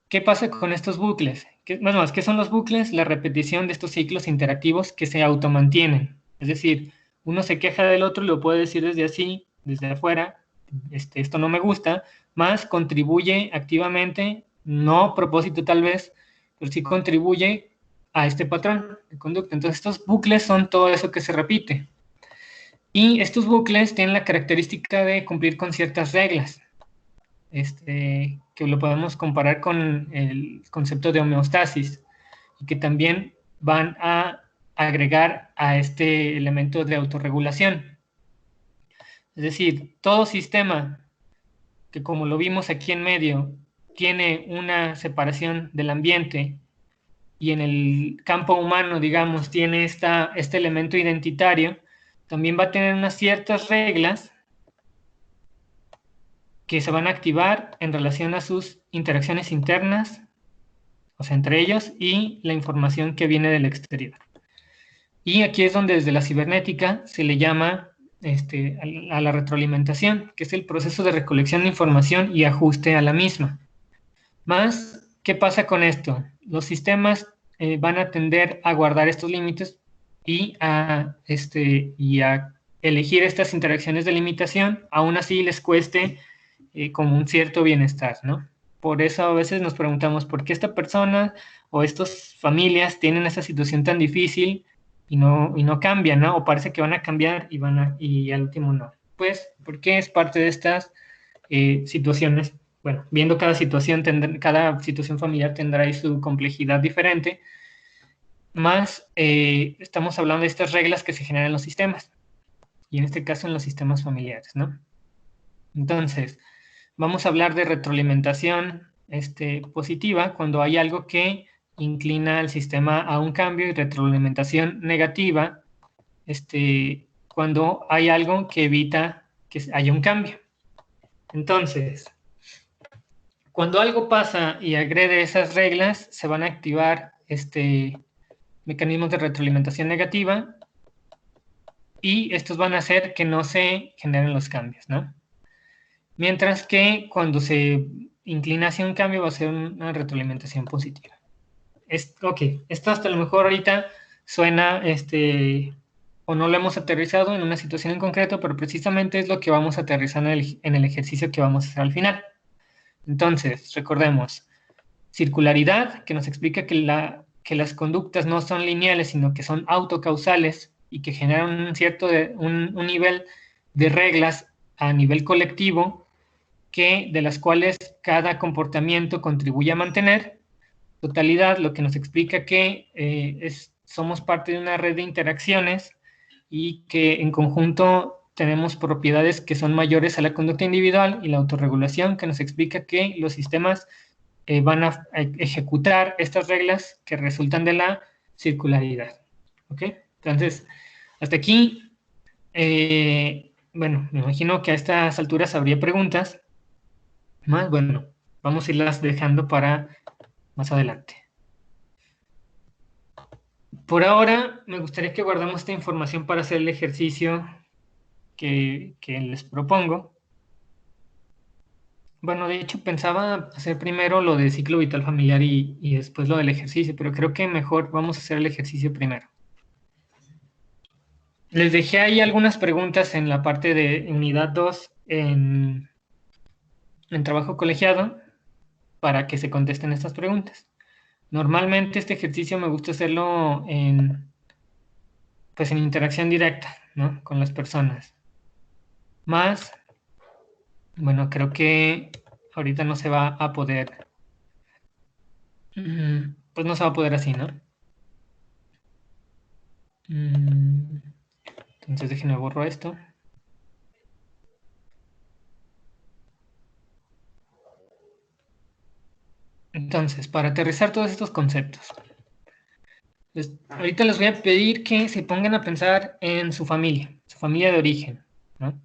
¿qué pasa con estos bucles? ¿Qué son los bucles? La repetición de estos ciclos interactivos que se automantienen. Es decir, uno se queja del otro y lo puede decir desde así, desde afuera, esto no me gusta, más contribuye activamente, no a propósito tal vez, pero sí contribuye a este patrón de conducta. Entonces, estos bucles son todo eso que se repite. Y estos bucles tienen la característica de cumplir con ciertas reglas, que lo podemos comparar con el concepto de homeostasis y que también van a agregar a este elemento de autorregulación. Es decir, todo sistema que, como lo vimos aquí en medio, tiene una separación del ambiente y en el campo humano, digamos, tiene este elemento identitario, también va a tener unas ciertas reglas que se van a activar en relación a sus interacciones internas, o sea, entre ellos y la información que viene del exterior. Y aquí es donde desde la cibernética se le llama a la retroalimentación, que es el proceso de recolección de información y ajuste a la misma. Más, ¿qué pasa con esto? Los sistemas van a tender a guardar estos límites y a elegir estas interacciones de limitación, aún así les cueste como un cierto bienestar, ¿no? Por eso a veces nos preguntamos por qué esta persona o estas familias tienen esa situación tan difícil y no cambian, ¿no? O parece que van a cambiar y al último no. Pues porque es parte de estas situaciones. Bueno, viendo cada situación familiar tendrá ahí su complejidad diferente, más estamos hablando de estas reglas que se generan en los sistemas, y en este caso en los sistemas familiares, ¿no? Entonces, vamos a hablar de retroalimentación positiva cuando hay algo que inclina al sistema a un cambio, y retroalimentación negativa cuando hay algo que evita que haya un cambio. Entonces, cuando algo pasa y agrede esas reglas, se van a activar mecanismos de retroalimentación negativa, y estos van a hacer que no se generen los cambios, ¿no? Mientras que cuando se inclina hacia un cambio va a ser una retroalimentación positiva. Ok, esto hasta lo mejor ahorita suena, o no lo hemos aterrizado en una situación en concreto, pero precisamente es lo que vamos a aterrizar en el ejercicio que vamos a hacer al final. Entonces, recordemos, circularidad, que nos explica que las conductas no son lineales, sino que son autocausales y que generan un nivel de reglas a nivel colectivo, de las cuales cada comportamiento contribuye a mantener. Totalidad, lo que nos explica que somos parte de una red de interacciones y que en conjunto tenemos propiedades que son mayores a la conducta individual, y la autorregulación, que nos explica que los sistemas van a ejecutar estas reglas que resultan de la circularidad. ¿Ok? Entonces, hasta aquí, bueno, me imagino que a estas alturas habría preguntas, más bueno, vamos a irlas dejando para más adelante. Por ahora, me gustaría que guardemos esta información para hacer el ejercicio que les propongo. Bueno, de hecho pensaba hacer primero lo del ciclo vital familiar y después lo del ejercicio, pero creo que mejor vamos a hacer el ejercicio primero. Les dejé ahí algunas preguntas en la parte de unidad 2 en trabajo colegiado para que se contesten estas preguntas. Normalmente este ejercicio me gusta hacerlo pues en interacción directa, ¿no? Con las personas. Más, bueno, creo que ahorita no se va a poder, pues no se va a poder así, ¿no? Entonces déjenme borro esto. Entonces, para aterrizar todos estos conceptos, ahorita les voy a pedir que se pongan a pensar en su familia de origen, ¿no?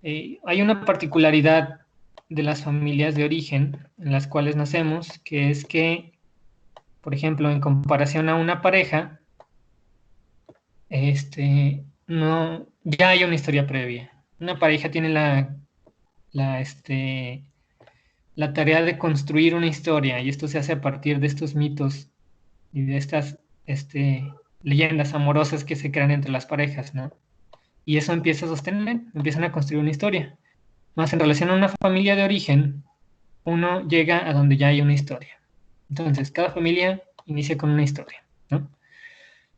Hay una particularidad de las familias de origen en las cuales nacemos, que es que, por ejemplo, en comparación a una pareja, no, ya hay una historia previa. Una pareja tiene la tarea de construir una historia, y esto se hace a partir de estos mitos y de estas leyendas amorosas que se crean entre las parejas, ¿no? Y eso empieza a sostener, empiezan a construir una historia. Más en relación a una familia de origen, uno llega a donde ya hay una historia. Entonces, cada familia inicia con una historia, ¿no?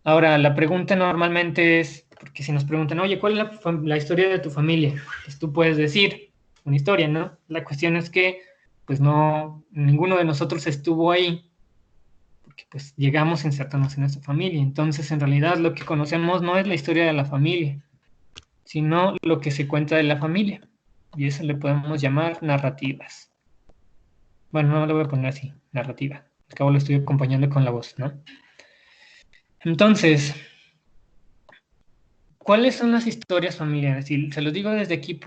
Ahora, la pregunta normalmente es, porque si nos preguntan, oye, ¿cuál es la historia de tu familia? Pues tú puedes decir una historia, ¿no? La cuestión es que, pues no, ninguno de nosotros estuvo ahí, porque pues llegamos insertándonos en esta familia. Entonces, en realidad, lo que conocemos no es la historia de la familia, sino lo que se cuenta de la familia. Y eso le podemos llamar narrativas. Bueno, no lo voy a poner así, narrativa. Al cabo lo estoy acompañando con la voz, ¿no? Entonces, ¿cuáles son las historias familiares? Y se los digo desde aquí,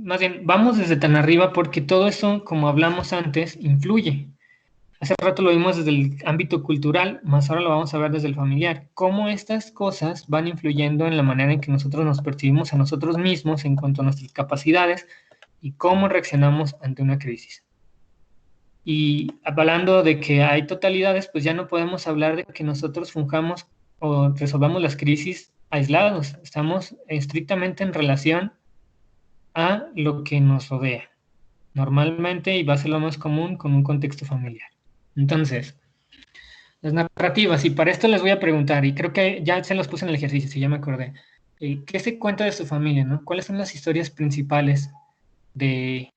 más bien, vamos desde tan arriba, porque todo eso, como hablamos antes, influye. Hace rato lo vimos desde el ámbito cultural, más ahora lo vamos a ver desde el familiar. Cómo estas cosas van influyendo en la manera en que nosotros nos percibimos a nosotros mismos en cuanto a nuestras capacidades y cómo reaccionamos ante una crisis. Y hablando de que hay totalidades, pues ya no podemos hablar de que nosotros fungamos o resolvamos las crisis aislados. Estamos estrictamente en relación a lo que nos rodea. Normalmente, y va a ser lo más común, con un contexto familiar. Entonces, las narrativas, y para esto les voy a preguntar, y creo que ya se los puse en el ejercicio, si ya me acordé. ¿Qué se cuenta de su familia, no? ¿Cuáles son las historias principales de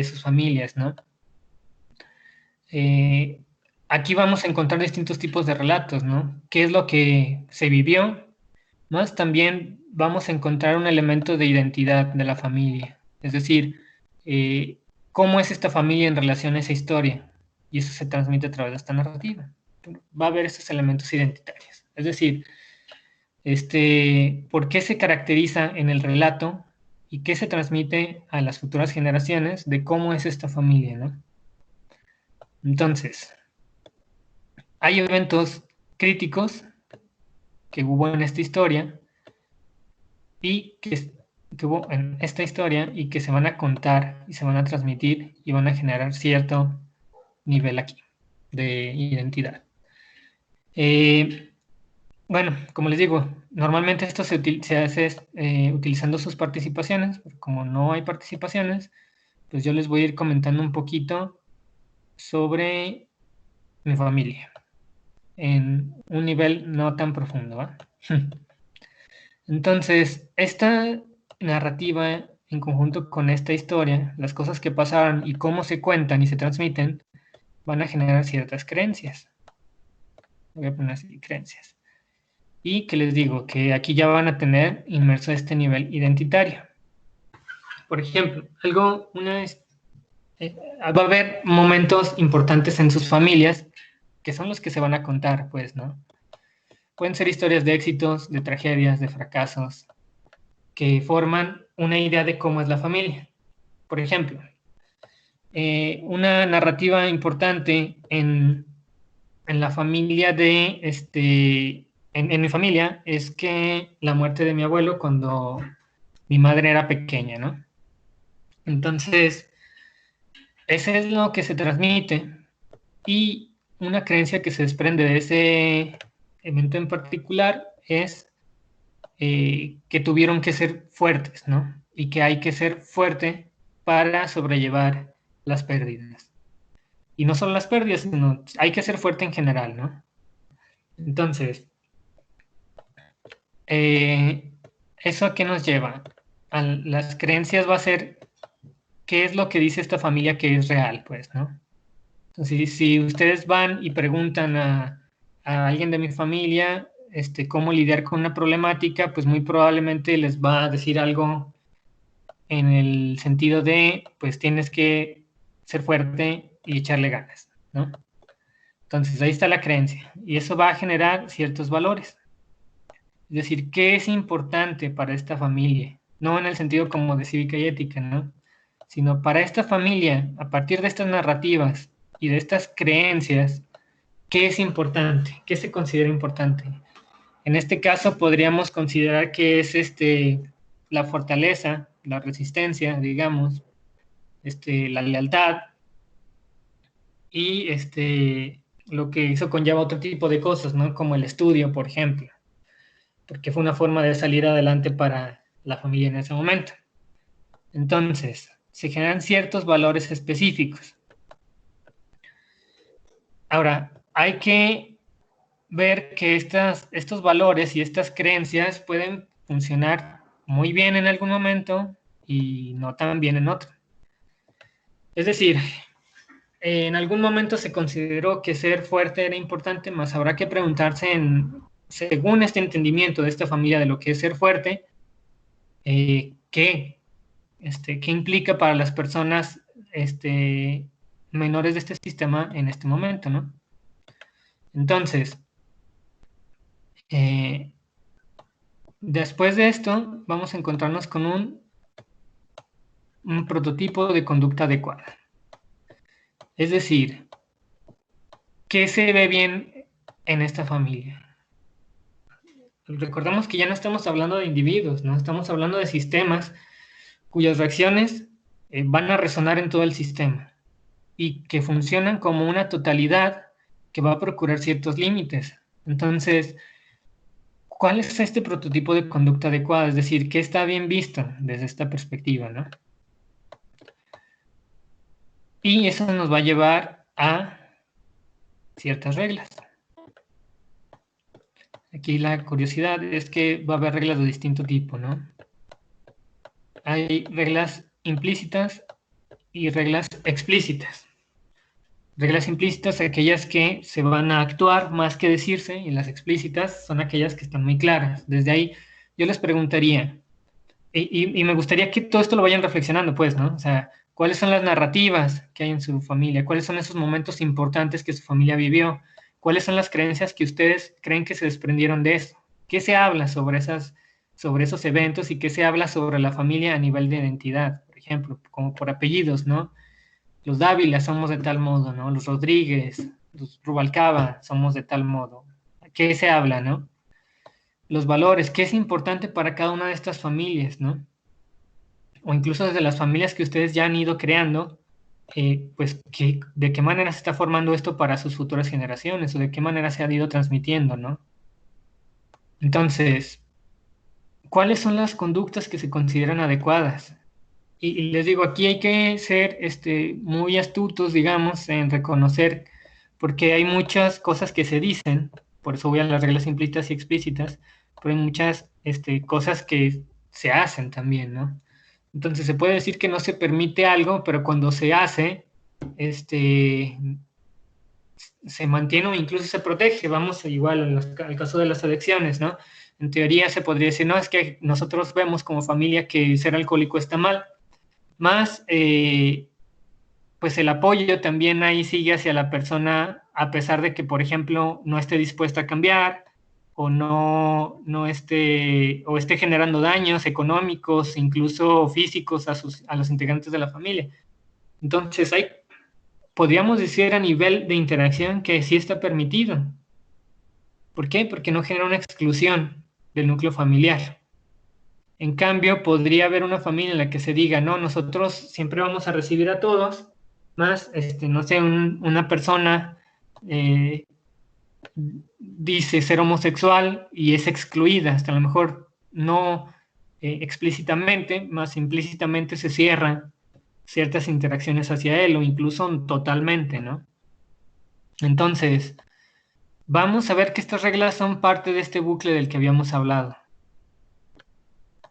sus familias, no? Aquí vamos a encontrar distintos tipos de relatos, ¿no? ¿Qué es lo que se vivió? Más también vamos a encontrar un elemento de identidad de la familia. Es decir, cómo es esta familia en relación a esa historia, y eso se transmite a través de esta narrativa. Va a haber estos elementos identitarios, es decir, por qué se caracteriza en el relato y qué se transmite a las futuras generaciones de cómo es esta familia, ¿no? Entonces, hay eventos críticos que hubo en esta historia y que hubo en esta historia y que se van a contar y se van a transmitir y van a generar cierto nivel aquí de identidad. Bueno, como les digo, normalmente esto se hace utilizando sus participaciones, pero como no hay participaciones, pues yo les voy a ir comentando un poquito sobre mi familia en un nivel no tan profundo, ¿va? Entonces, esta narrativa en conjunto con esta historia, las cosas que pasaron y cómo se cuentan y se transmiten, van a generar ciertas creencias. Voy a poner así, creencias. Y que les digo que aquí ya van a tener inmerso este nivel identitario. Por ejemplo, va a haber momentos importantes en sus familias que son los que se van a contar, pues, ¿no? Pueden ser historias de éxitos, de tragedias, de fracasos, que forman una idea de cómo es la familia. Por ejemplo, una narrativa importante en la familia en mi familia es que la muerte de mi abuelo cuando mi madre era pequeña, ¿no? Entonces, ese es lo que se transmite y una creencia que se desprende de ese evento en particular es que tuvieron que ser fuertes, ¿no? Y que hay que ser fuerte para sobrellevar las pérdidas. Y no solo las pérdidas, sino hay que ser fuerte en general, ¿no? Entonces, ¿eso a qué nos lleva? A las creencias va a ser qué es lo que dice esta familia que es real, pues, ¿no? Entonces, si ustedes van y preguntan a alguien de mi familia cómo lidiar con una problemática, pues muy probablemente les va a decir algo en el sentido de, pues tienes que ser fuerte y echarle ganas, ¿no? Entonces, ahí está la creencia y eso va a generar ciertos valores. Es decir, ¿qué es importante para esta familia? No en el sentido como de cívica y ética, ¿no? Sino para esta familia, a partir de estas narrativas y de estas creencias, ¿qué es importante? ¿Qué se considera importante? En este caso podríamos considerar que es la fortaleza, la resistencia, digamos, la lealtad y lo que eso conlleva otro tipo de cosas, ¿no? Como el estudio, por ejemplo, porque fue una forma de salir adelante para la familia en ese momento. Entonces, se generan ciertos valores específicos. Ahora, hay que ver que estos valores y estas creencias pueden funcionar muy bien en algún momento y no tan bien en otro. Es decir, en algún momento se consideró que ser fuerte era importante, más habrá que preguntarse según este entendimiento de esta familia de lo que es ser fuerte, ¿qué implica para las personas menores de este sistema en este momento, ¿no? Entonces, después de esto, vamos a encontrarnos con un prototipo de conducta adecuada. Es decir, ¿qué se ve bien en esta familia? Recordemos que ya no estamos hablando de individuos, ¿no? Estamos hablando de sistemas cuyas reacciones van a resonar en todo el sistema y que funcionan como una totalidad que va a procurar ciertos límites. Entonces, ¿cuál es este prototipo de conducta adecuada? Es decir, ¿qué está bien visto desde esta perspectiva, ¿no? Y eso nos va a llevar a ciertas reglas. Aquí la curiosidad es que va a haber reglas de distinto tipo, ¿no? Hay reglas implícitas y reglas explícitas. Reglas implícitas, aquellas que se van a actuar más que decirse, y las explícitas son aquellas que están muy claras. Desde ahí yo les preguntaría, y me gustaría que todo esto lo vayan reflexionando, pues, ¿no? O sea, ¿Cuáles son las narrativas que hay en su familia? ¿Cuáles son esos momentos importantes que su familia vivió? ¿Cuáles son las creencias que ustedes creen que se desprendieron de eso? ¿Qué se habla sobre esos eventos y qué se habla sobre la familia a nivel de identidad? Por ejemplo, como por apellidos, ¿no? Los Dávila somos de tal modo, ¿no? Los Rodríguez, los Rubalcaba somos de tal modo. ¿Qué se habla, no? Los valores, ¿qué es importante para cada una de estas familias, no? O incluso desde las familias que ustedes ya han ido creando, pues de qué manera se está formando esto para sus futuras generaciones o de qué manera se ha ido transmitiendo, ¿no? Entonces, ¿cuáles son las conductas que se consideran adecuadas? Y les digo, aquí hay que ser muy astutos, digamos, en reconocer, porque hay muchas cosas que se dicen, por eso voy a las reglas implícitas y explícitas, pero hay muchas cosas que se hacen también, ¿no? Entonces se puede decir que no se permite algo, pero cuando se hace, este, se mantiene o incluso se protege. Vamos igual al caso de las adicciones, ¿no? En teoría se podría decir, no, es que nosotros vemos como familia que ser alcohólico está mal, más pues el apoyo también ahí sigue hacia la persona, a pesar de que, por ejemplo, no esté dispuesta a cambiar o no esté, o esté generando daños económicos, incluso físicos a los integrantes de la familia. Entonces, podríamos decir a nivel de interacción que sí está permitido. ¿Por qué? Porque no genera una exclusión del núcleo familiar. En cambio, podría haber una familia en la que se diga, no, nosotros siempre vamos a recibir a todos, más, no sé, una persona eh, dice ser homosexual y es excluida, hasta a lo mejor no explícitamente, más implícitamente se cierran ciertas interacciones hacia él o incluso totalmente, ¿no? Entonces, vamos a ver que estas reglas son parte de este bucle del que habíamos hablado.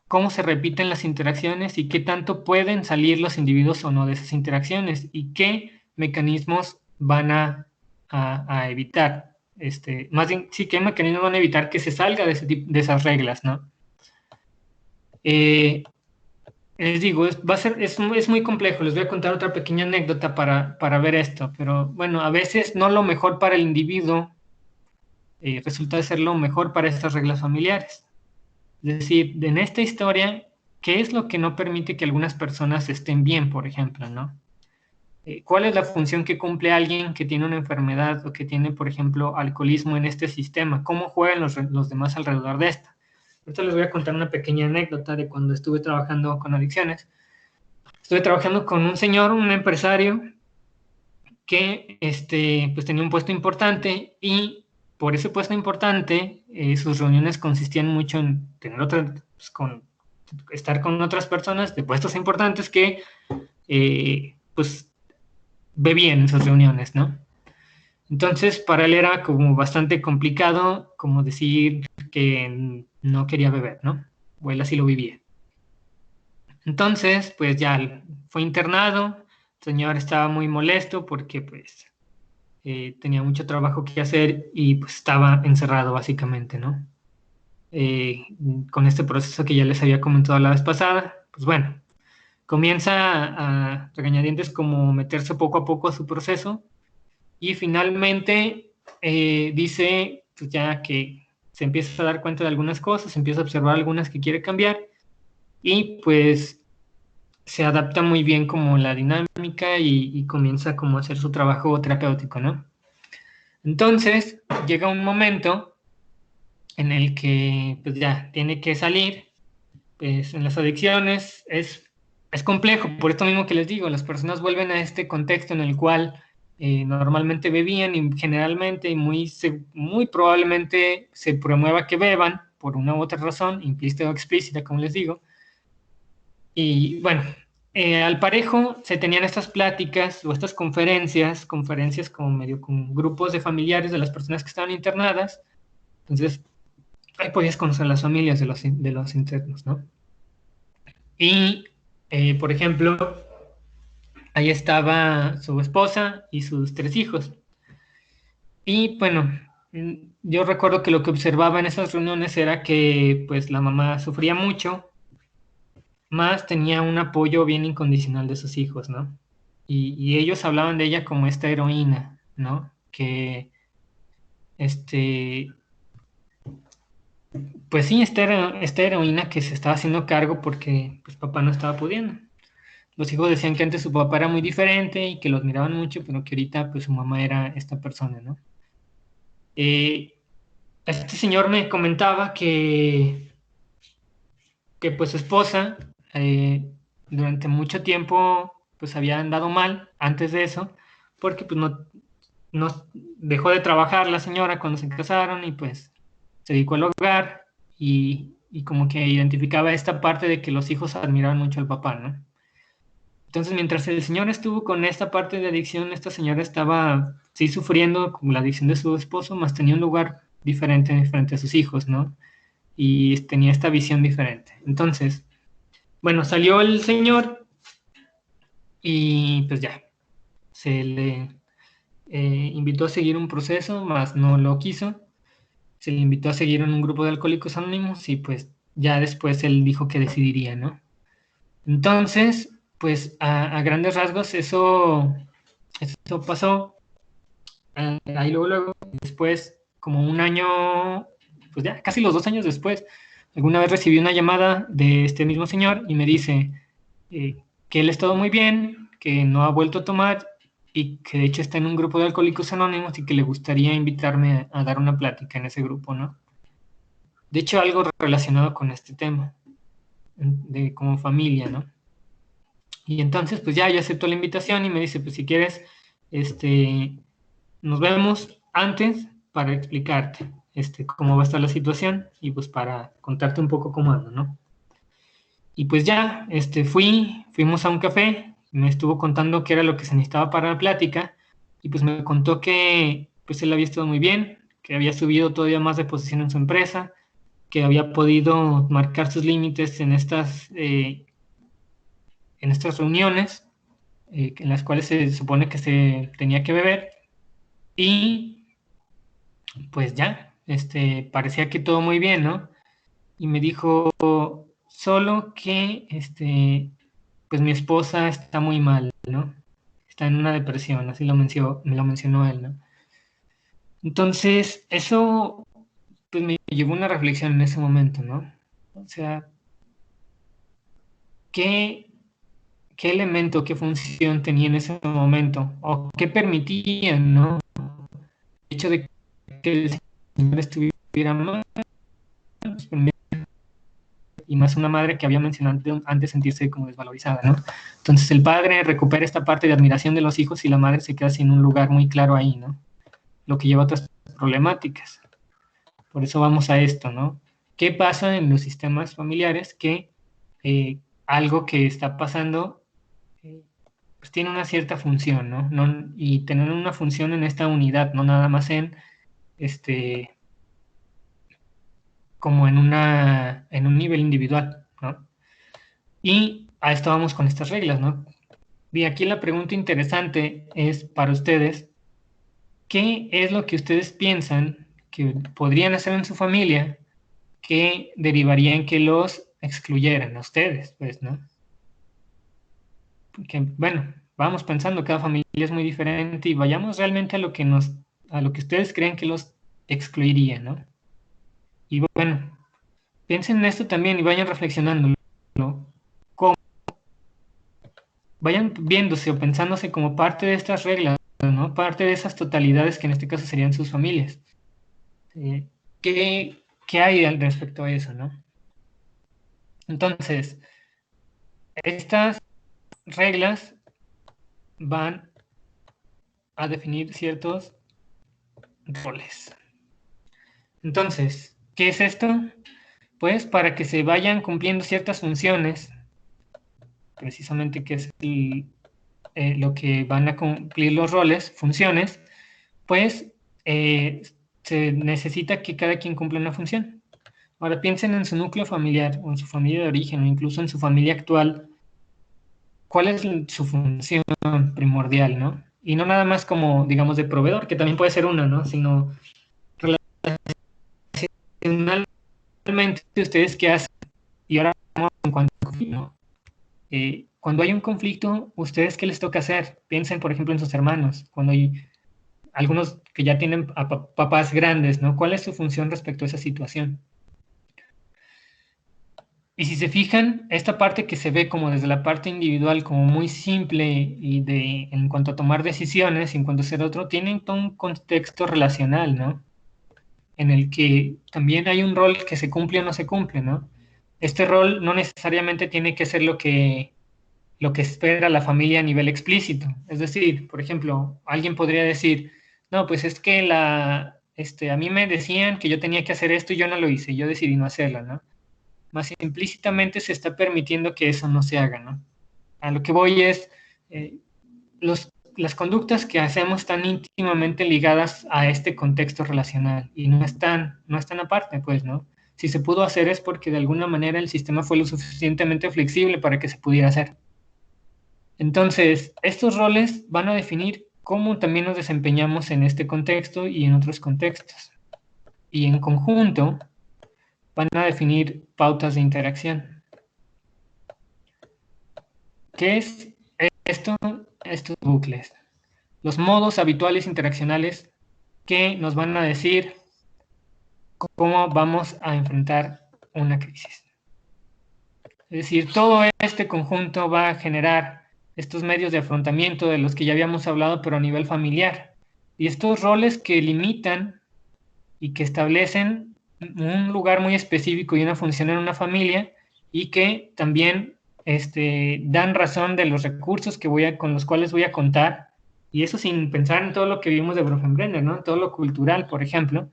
Cómo se repiten las interacciones y qué tanto pueden salir los individuos o no de esas interacciones y qué mecanismos van a evitar. Más bien, sí, qué mecanismos van a evitar que se salga de, de esas reglas, ¿no? Les digo, es muy complejo. Les voy a contar otra pequeña anécdota para ver esto, pero bueno, a veces no lo mejor para el individuo resulta ser lo mejor para estas reglas familiares. Es decir, en esta historia, ¿qué es lo que no permite que algunas personas estén bien, por ejemplo, ¿no? ¿Cuál es la función que cumple alguien que tiene una enfermedad o que tiene, por ejemplo, alcoholismo en este sistema? ¿Cómo juegan los demás alrededor de esta? Ahorita les voy a contar una pequeña anécdota de cuando estuve trabajando con adicciones. Estuve trabajando con un señor, un empresario, que pues tenía un puesto importante y por ese puesto importante sus reuniones consistían mucho en tener pues, estar con otras personas de puestos importantes que pues bebían en sus reuniones, ¿no? Entonces para él era como bastante complicado como decir que no quería beber, ¿no? O él así lo vivía. Entonces pues ya fue internado, el señor estaba muy molesto porque pues tenía mucho trabajo que hacer y pues estaba encerrado básicamente, ¿no? Con este proceso que ya les había comentado la vez pasada, pues bueno, comienza a regañadientes como meterse poco a poco a su proceso y finalmente dice pues ya que se empieza a dar cuenta de algunas cosas, se empieza a observar algunas que quiere cambiar y pues se adapta muy bien como la dinámica y comienza como a hacer su trabajo terapéutico, ¿no? Entonces llega un momento en el que pues ya tiene que salir, pues en las adicciones es complejo, por esto mismo que les digo, las personas vuelven a este contexto en el cual normalmente bebían y generalmente y muy probablemente se promueva que beban por una u otra razón, implícita o explícita, como les digo. Y bueno, al parejo se tenían estas pláticas o estas conferencias como medio con grupos de familiares de las personas que estaban internadas. Entonces, ahí podías conocer las familias de los internos, ¿no? Y, por ejemplo, ahí estaba su esposa y sus 3 hijos. Y bueno, yo recuerdo que lo que observaba en esas reuniones era que pues la mamá sufría mucho más tenía un apoyo bien incondicional de sus hijos, ¿no? Y ellos hablaban de ella como esta heroína, ¿no? Que, este, pues sí, esta heroína que se estaba haciendo cargo porque pues papá no estaba pudiendo. Los hijos decían que antes su papá era muy diferente y que los miraban mucho, pero que ahorita pues su mamá era esta persona, ¿no? Eh, este señor me comentaba que pues su esposa durante mucho tiempo pues había andado mal antes de eso, porque pues no dejó de trabajar la señora cuando se casaron y pues se dedicó al hogar y como que identificaba esta parte de que los hijos admiraban mucho al papá, ¿no? Entonces, mientras el señor estuvo con esta parte de adicción, esta señora estaba, sí, sufriendo con la adicción de su esposo, más tenía un lugar diferente frente a sus hijos, ¿no? Y tenía esta visión diferente. Entonces, bueno, salió el señor y pues ya, se le invitó a seguir un proceso, más no lo quiso. Se le invitó a seguir en un grupo de alcohólicos anónimos y pues ya después él dijo que decidiría, ¿no? Entonces, pues a grandes rasgos eso pasó. Ahí luego, después, como un año, pues ya casi los 2 años después, alguna vez recibí una llamada de este mismo señor y me dice eh, que él ha estado muy bien, que no ha vuelto a tomar y que de hecho está en un grupo de alcohólicos anónimos y que le gustaría invitarme a dar una plática en ese grupo, ¿no? De hecho, algo relacionado con este tema, de como familia, ¿no? Y entonces, pues ya yo acepto la invitación y me dice, pues si quieres, este, nos vemos antes para explicarte cómo va a estar la situación y pues para contarte un poco cómo ando, ¿no? Y pues ya, fuimos a un café, me estuvo contando qué era lo que se necesitaba para la plática y pues me contó que pues él había estado muy bien, que había subido todavía más de posición en su empresa, que había podido marcar sus límites en estas reuniones en las cuales se supone que se tenía que beber y pues ya, parecía que todo muy bien, ¿no? Y me dijo, solo que, pues mi esposa está muy mal, ¿no? Está en una depresión, así me lo mencionó él, ¿no? Entonces, eso, pues me llevó a una reflexión en ese momento, ¿no? O sea, ¿qué, qué elemento, qué función tenía en ese momento? ¿O qué permitía, ¿no? El hecho de que el Señor estuviera mal, pues, y más una madre que había mencionado antes sentirse como desvalorizada, ¿no? Entonces el padre recupera esta parte de admiración de los hijos y la madre se queda sin un lugar muy claro ahí, ¿no? Lo que lleva a otras problemáticas. Por eso vamos a esto, ¿no? ¿Qué pasa en los sistemas familiares que algo que está pasando pues tiene una cierta función, ¿no? Y tener una función en esta unidad, no nada más en este como en un nivel individual, ¿no? Y a esto vamos con estas reglas, ¿no? Y aquí la pregunta interesante es para ustedes, ¿qué es lo que ustedes piensan que podrían hacer en su familia que derivaría en que los excluyeran a ustedes, pues, ¿no? Porque, bueno, vamos pensando, cada familia es muy diferente y vayamos realmente a lo que ustedes creen que los excluiría, ¿no? Y bueno, piensen en esto también y vayan reflexionando, ¿no? Vayan viéndose o pensándose como parte de estas reglas, ¿no? Parte de esas totalidades que en este caso serían sus familias. Eh, ¿qué hay al respecto a eso, no? Entonces, estas reglas van a definir ciertos roles. Entonces, ¿qué es esto? Pues para que se vayan cumpliendo ciertas funciones, precisamente que es lo que van a cumplir los roles, funciones, pues se necesita que cada quien cumpla una función. Ahora piensen en su núcleo familiar, o en su familia de origen, o incluso en su familia actual. ¿Cuál es su función primordial, no? Y no nada más como, digamos, de proveedor, que también puede ser una, ¿no? Sino relacionalmente ustedes qué hacen. Y ahora en cuanto a ¿no? Cuando hay un conflicto, ¿ustedes qué les toca hacer? Piensen, por ejemplo, en sus hermanos. Cuando hay algunos que ya tienen a papás grandes, ¿no? ¿Cuál es su función respecto a esa situación? Y si se fijan, esta parte que se ve como desde la parte individual, como muy simple y en cuanto a tomar decisiones, en cuanto a ser otro, tienen todo un contexto relacional, ¿no? En el que también hay un rol que se cumple o no se cumple, ¿no? Este rol no necesariamente tiene que ser lo que espera la familia a nivel explícito. Es decir, por ejemplo, alguien podría decir, no, pues es que a mí me decían que yo tenía que hacer esto y yo no lo hice, yo decidí no hacerlo, ¿no? Más implícitamente se está permitiendo que eso no se haga, ¿no? A lo que voy es, eh, las conductas que hacemos están íntimamente ligadas a este contexto relacional y no están aparte, pues, ¿no? Si se pudo hacer es porque de alguna manera el sistema fue lo suficientemente flexible para que se pudiera hacer. Entonces, estos roles van a definir cómo también nos desempeñamos en este contexto y en otros contextos. Y en conjunto van a definir pautas de interacción. ¿Qué es esto? Estos bucles. Los modos habituales interaccionales que nos van a decir cómo vamos a enfrentar una crisis. Es decir, todo este conjunto va a generar estos medios de afrontamiento de los que ya habíamos hablado, pero a nivel familiar. Y estos roles que limitan y que establecen un lugar muy específico y una función en una familia y que también dan razón de los recursos con los cuales voy a contar. Y eso sin pensar en todo lo que vimos de Bronfenbrenner, ¿no? Todo lo cultural, por ejemplo.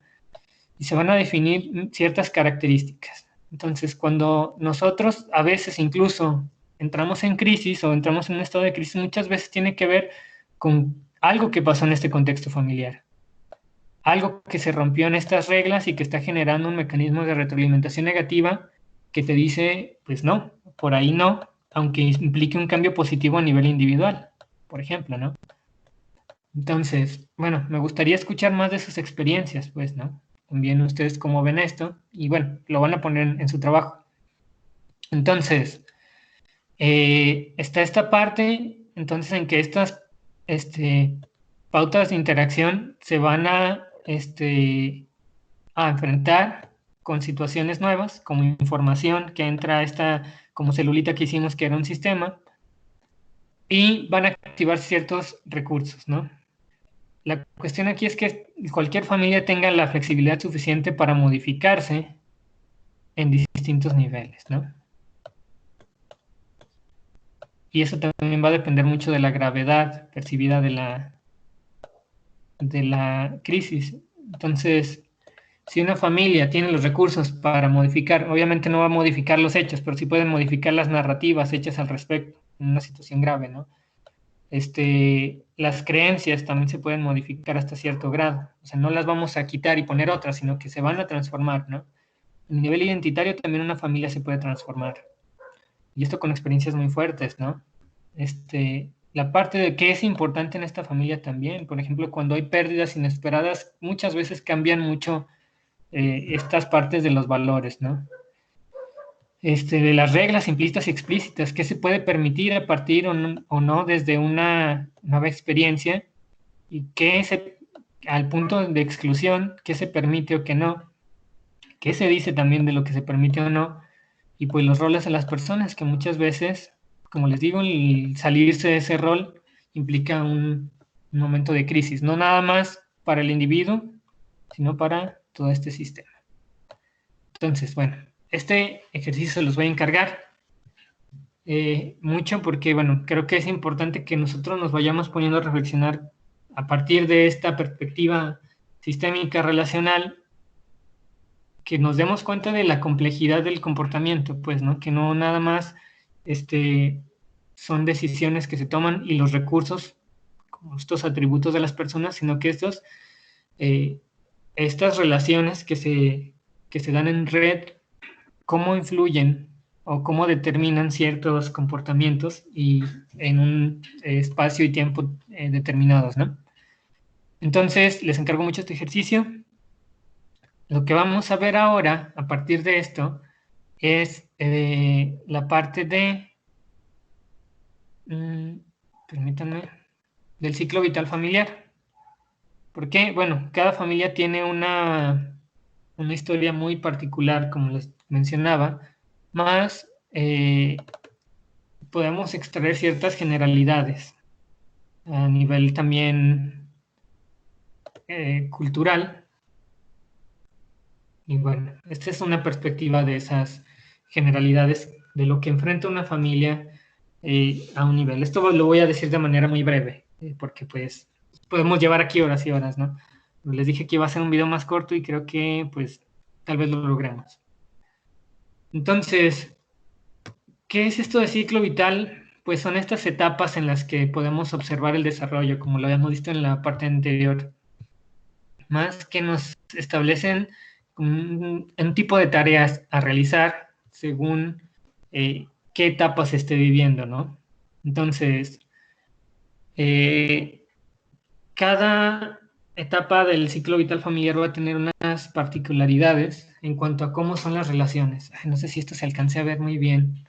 Y se van a definir ciertas características. Entonces, cuando nosotros a veces incluso entramos en crisis o entramos en un estado de crisis, muchas veces tiene que ver con algo que pasó en este contexto familiar. Algo que se rompió en estas reglas y que está generando un mecanismo de retroalimentación negativa que te dice, pues no, por ahí no, aunque implique un cambio positivo a nivel individual, por ejemplo, ¿no? Entonces, bueno, me gustaría escuchar más de sus experiencias, pues, ¿no? También ustedes cómo ven esto y bueno, lo van a poner en su trabajo. Entonces, está esta parte, entonces, en que estas pautas de interacción se van a enfrentar con situaciones nuevas, como información que entra a esta, como celulita que hicimos que era un sistema, y van a activar ciertos recursos, ¿no? La cuestión aquí es que cualquier familia tenga la flexibilidad suficiente para modificarse en distintos niveles, ¿no? Y eso también va a depender mucho de la gravedad percibida de la crisis. Entonces, si una familia tiene los recursos para modificar, obviamente no va a modificar los hechos, pero sí pueden modificar las narrativas hechas al respecto en una situación grave, ¿no? Las creencias también se pueden modificar hasta cierto grado. O sea, no las vamos a quitar y poner otras, sino que se van a transformar, ¿no? A nivel identitario también una familia se puede transformar. Y esto con experiencias muy fuertes, ¿no? La parte de qué es importante en esta familia también. Por ejemplo, cuando hay pérdidas inesperadas, muchas veces cambian mucho estas partes de los valores, ¿no? De las reglas implícitas y explícitas, qué se puede permitir a partir o no desde una nueva experiencia y al punto de exclusión, qué se permite o qué no, qué se dice también de lo que se permite o no, y pues los roles de las personas, que muchas veces, como les digo, el salirse de ese rol implica un momento de crisis, no nada más para el individuo, sino para todo este sistema. Entonces, bueno, este ejercicio se los voy a encargar mucho porque, bueno, creo que es importante que nosotros nos vayamos poniendo a reflexionar a partir de esta perspectiva sistémica relacional, que nos demos cuenta de la complejidad del comportamiento, pues, ¿no? Que no nada más son decisiones que se toman y los recursos, como estos atributos de las personas, sino que estas relaciones que se dan en red, cómo influyen o cómo determinan ciertos comportamientos y en un espacio y tiempo determinados, ¿no? Entonces, les encargo mucho este ejercicio. Lo que vamos a ver ahora, a partir de esto, es la parte de, permítanme, del ciclo vital familiar. ¿Por qué? Bueno, cada familia tiene una historia muy particular, como les mencionaba, más podemos extraer ciertas generalidades a nivel también cultural. Y bueno, esta es una perspectiva de esas generalidades de lo que enfrenta una familia a un nivel. Esto lo voy a decir de manera muy breve, porque pues podemos llevar aquí horas y horas, ¿no? Les dije que iba a ser un video más corto y creo que pues tal vez lo logremos. Entonces, ¿qué es esto de ciclo vital? Pues son estas etapas en las que podemos observar el desarrollo, como lo habíamos visto en la parte anterior, más que nos establecen un tipo de tareas a realizar según qué etapa se esté viviendo, ¿no? Entonces, cada etapa del ciclo vital familiar va a tener unas particularidades en cuanto a cómo son las relaciones. Ay, no sé si esto se alcance a ver muy bien,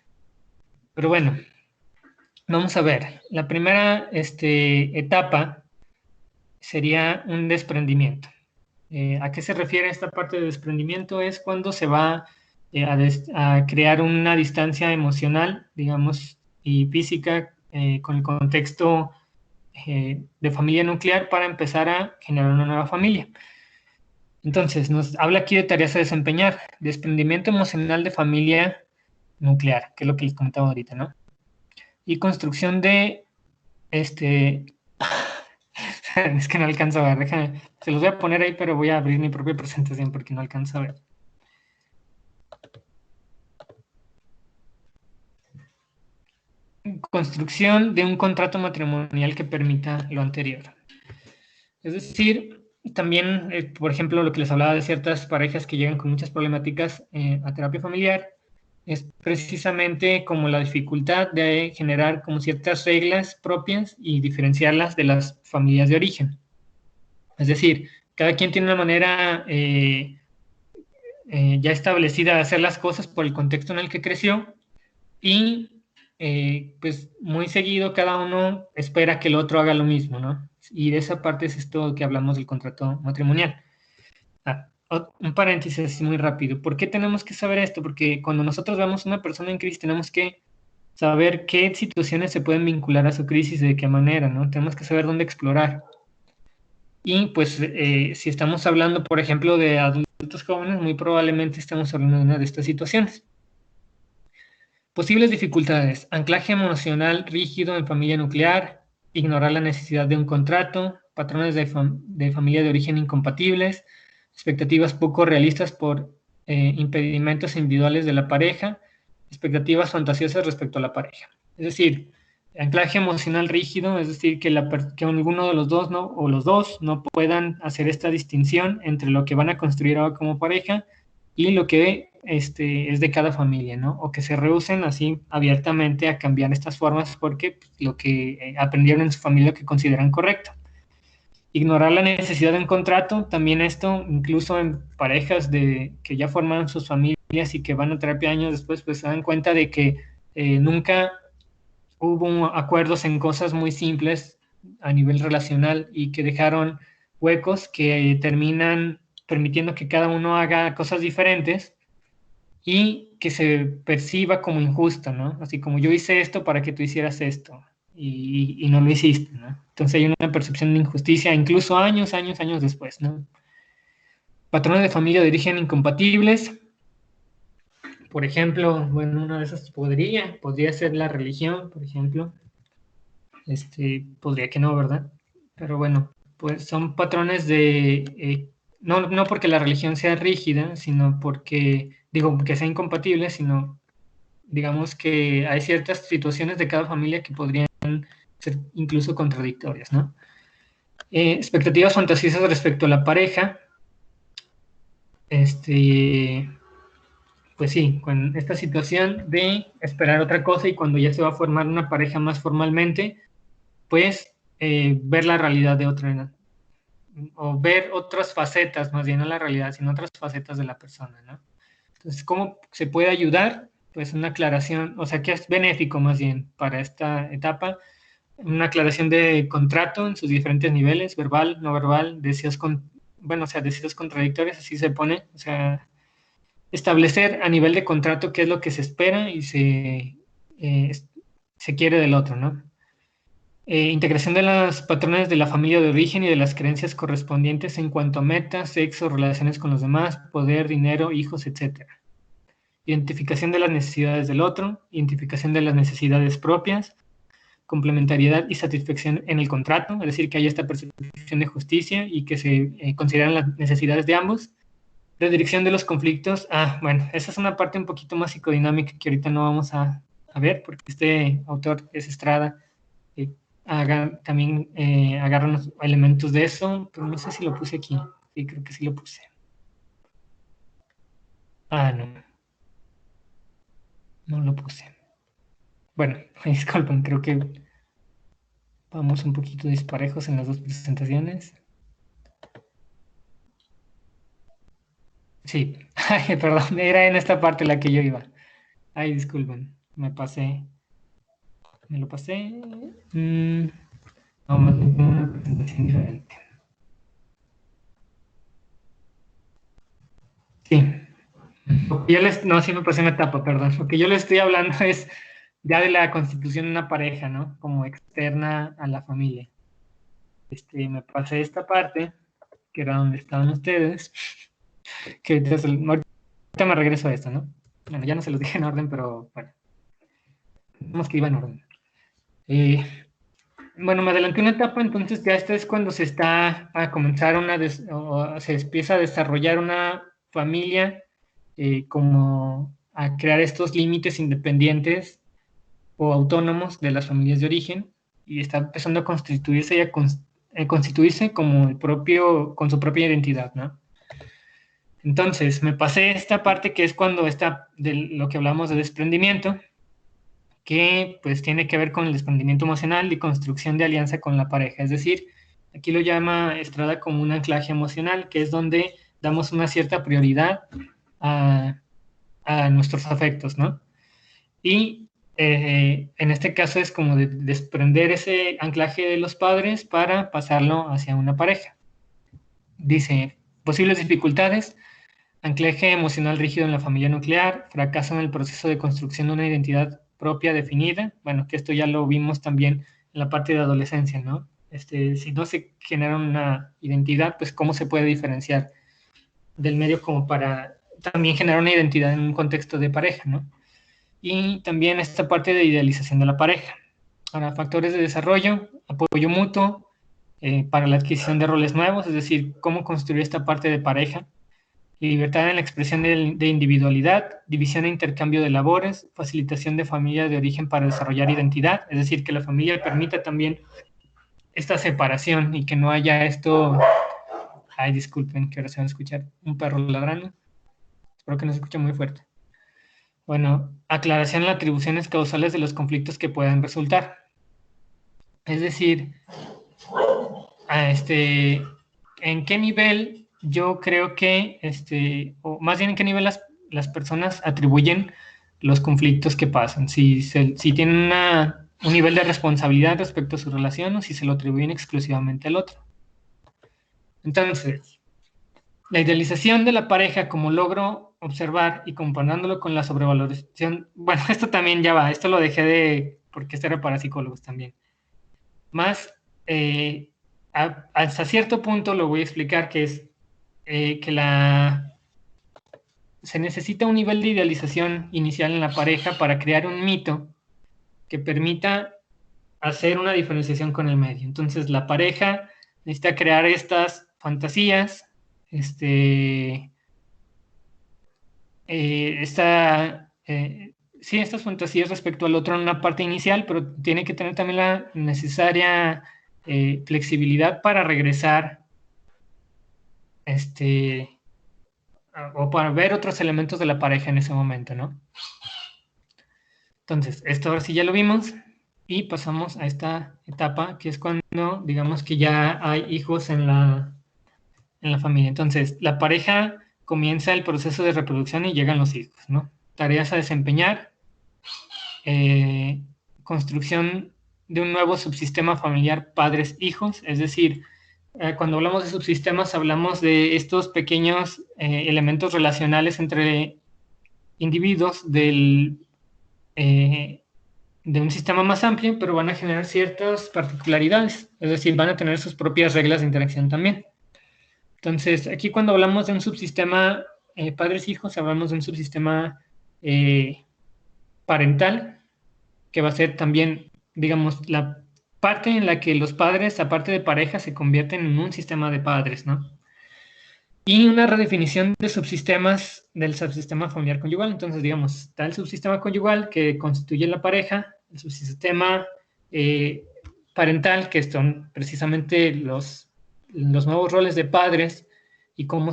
pero bueno, vamos a ver. La primera etapa sería un desprendimiento. ¿A qué se refiere esta parte de desprendimiento? Es cuando se va a crear una distancia emocional, digamos, y física con el contexto de familia nuclear para empezar a generar una nueva familia. Entonces, nos habla aquí de tareas a desempeñar, desprendimiento emocional de familia nuclear, que es lo que les comentaba ahorita, ¿no? Y construcción de este. Es que no alcanzo a ver, déjame, se los voy a poner ahí, pero voy a abrir mi propia presentación porque no alcanzo a ver. Construcción de un contrato matrimonial que permita lo anterior. Es decir, también, por ejemplo, lo que les hablaba de ciertas parejas que llegan con muchas problemáticas a terapia familiar, es precisamente como la dificultad de generar como ciertas reglas propias y diferenciarlas de las familias de origen. Es decir, cada quien tiene una manera ya establecida de hacer las cosas por el contexto en el que creció y pues muy seguido cada uno espera que el otro haga lo mismo, ¿no? Y de esa parte es esto que hablamos del contrato matrimonial. Un paréntesis muy rápido. ¿Por qué tenemos que saber esto? Porque cuando nosotros vemos a una persona en crisis tenemos que saber qué situaciones se pueden vincular a su crisis, de qué manera, ¿no? Tenemos que saber dónde explorar. Y pues si estamos hablando, por ejemplo, de adultos jóvenes, muy probablemente estamos hablando de una de estas situaciones. Posibles dificultades: anclaje emocional rígido en familia nuclear, ignorar la necesidad de un contrato, patrones de familia de origen incompatibles, expectativas poco realistas por impedimentos individuales de la pareja, expectativas fantasiosas respecto a la pareja. Es decir, anclaje emocional rígido, es decir, que alguno de los dos o los dos no puedan hacer esta distinción entre lo que van a construir ahora como pareja y lo que es de cada familia, ¿no? O que se rehúsen así abiertamente a cambiar estas formas porque lo que aprendieron en su familia que consideran correcto. Ignorar la necesidad de un contrato, también esto, incluso en parejas que ya formaron sus familias y que van a terapia años después, pues se dan cuenta de que nunca hubo acuerdos en cosas muy simples a nivel relacional y que dejaron huecos que terminan permitiendo que cada uno haga cosas diferentes y que se perciba como injusto, ¿no? Así como yo hice esto para que tú hicieras esto y no lo hiciste, ¿no? Entonces hay una percepción de injusticia incluso años después, ¿no? Patrones de familia de origen incompatibles. Por ejemplo, bueno, una de esas podría ser la religión, por ejemplo. Podría que no, ¿verdad? Pero bueno, pues son patrones no porque la religión sea rígida, sino digo, que sea incompatible, sino digamos que hay ciertas situaciones de cada familia que podrían ser incluso contradictorias, ¿no? Expectativas fantasiosas respecto a la pareja. Pues sí, con esta situación de esperar otra cosa y cuando ya se va a formar una pareja más formalmente, pues ver la realidad de otra, o ver otras facetas, más bien no la realidad, sino otras facetas de la persona, ¿no? Entonces, ¿cómo se puede ayudar? Pues una aclaración, o sea, que es benéfico más bien para esta etapa, una aclaración de contrato en sus diferentes niveles, verbal, no verbal, deseos bueno, o sea, deseos contradictorios, así se pone, o sea, establecer a nivel de contrato qué es lo que se espera y se quiere del otro, ¿no? Integración de los patrones de la familia de origen y de las creencias correspondientes en cuanto a metas, sexo, relaciones con los demás, poder, dinero, hijos, etc. Identificación de las necesidades del otro, identificación de las necesidades propias, complementariedad y satisfacción en el contrato, es decir, que haya esta percepción de justicia y que se consideran las necesidades de ambos. Redirección de los conflictos. Bueno, esa es una parte un poquito más psicodinámica que ahorita no vamos a ver, porque este autor es Estrada. También agarra unos elementos de eso, pero no sé si lo puse aquí. Sí, creo que sí lo puse. No. No lo puse. Bueno, disculpen, creo que vamos un poquito disparejos en las dos presentaciones. Sí, perdón, era en esta parte la que yo iba. Disculpen, me lo pasé. No, me tengo una presentación diferente. Sí. No, sí me pasé una etapa, perdón. Lo que yo les estoy hablando es ya de la constitución de una pareja, ¿no? Como externa a la familia. Me pasé esta parte, que era donde estaban ustedes, que ahorita me regreso a esto, ¿no? Bueno, ya no se los dije en orden, pero bueno, digamos que iba en orden. Bueno, me adelanté una etapa, entonces ya esta es cuando se está a comenzar o se empieza a desarrollar una familia, como a crear estos límites independientes o autónomos de las familias de origen, y está empezando a constituirse y a constituirse como con su propia identidad, ¿no? Entonces, me pasé esta parte que es cuando está de lo que hablamos de desprendimiento, que pues tiene que ver con el desprendimiento emocional y construcción de alianza con la pareja. Es decir, aquí lo llama Estrada como un anclaje emocional, que es donde damos una cierta prioridad a nuestros afectos, ¿no? Y en este caso es como de desprender ese anclaje de los padres para pasarlo hacia una pareja. Dice, posibles dificultades: anclaje emocional rígido en la familia nuclear, fracaso en el proceso de construcción de una identidad propia definida. Bueno, que esto ya lo vimos también en la parte de adolescencia, ¿no? Si no se genera una identidad, pues cómo se puede diferenciar del medio como para también generar una identidad en un contexto de pareja, ¿no? Y también esta parte de idealización de la pareja. Ahora, factores de desarrollo, apoyo mutuo para la adquisición de roles nuevos, es decir, cómo construir esta parte de pareja. Libertad en la expresión de individualidad, división e intercambio de labores, facilitación de familia de origen para desarrollar identidad, es decir, que la familia permita también esta separación y que no haya esto. Disculpen, que ahora se van a escuchar un perro ladrando. Espero que no se escuche muy fuerte. Bueno, aclaración en las atribuciones causales de los conflictos que puedan resultar. Es decir, en qué nivel yo creo que, o más bien en qué nivel las personas atribuyen los conflictos que pasan. Si tienen un nivel de responsabilidad respecto a su relación o si se lo atribuyen exclusivamente al otro. Entonces, la idealización de la pareja como logro observar y comparándolo con la sobrevaloración. Bueno, esto también ya va, esto lo dejé porque esto era para psicólogos también. Más, hasta cierto punto lo voy a explicar, que es que se necesita un nivel de idealización inicial en la pareja para crear un mito que permita hacer una diferenciación con el medio. Entonces, la pareja necesita crear estas fantasías, estas fantasías respecto al otro en una parte inicial, pero tiene que tener también la necesaria flexibilidad para regresar o para ver otros elementos de la pareja en ese momento, ¿no? Entonces, esto ahora sí ya lo vimos y pasamos a esta etapa que es cuando digamos que ya hay hijos en la familia. Entonces, la pareja comienza el proceso de reproducción y llegan los hijos, ¿no? Tareas a desempeñar, construcción de un nuevo subsistema familiar padres-hijos, es decir, cuando hablamos de subsistemas hablamos de estos pequeños elementos relacionales entre individuos de un sistema más amplio, pero van a generar ciertas particularidades, es decir, van a tener sus propias reglas de interacción también. Entonces, aquí cuando hablamos de un subsistema padres-hijos, hablamos de un subsistema parental, que va a ser también, digamos, la parte en la que los padres, aparte de pareja, se convierten en un sistema de padres, ¿no? Y una redefinición de subsistemas del subsistema familiar conyugal. Entonces, digamos, está el subsistema conyugal que constituye la pareja, el subsistema parental, que son precisamente los nuevos roles de padres y cómo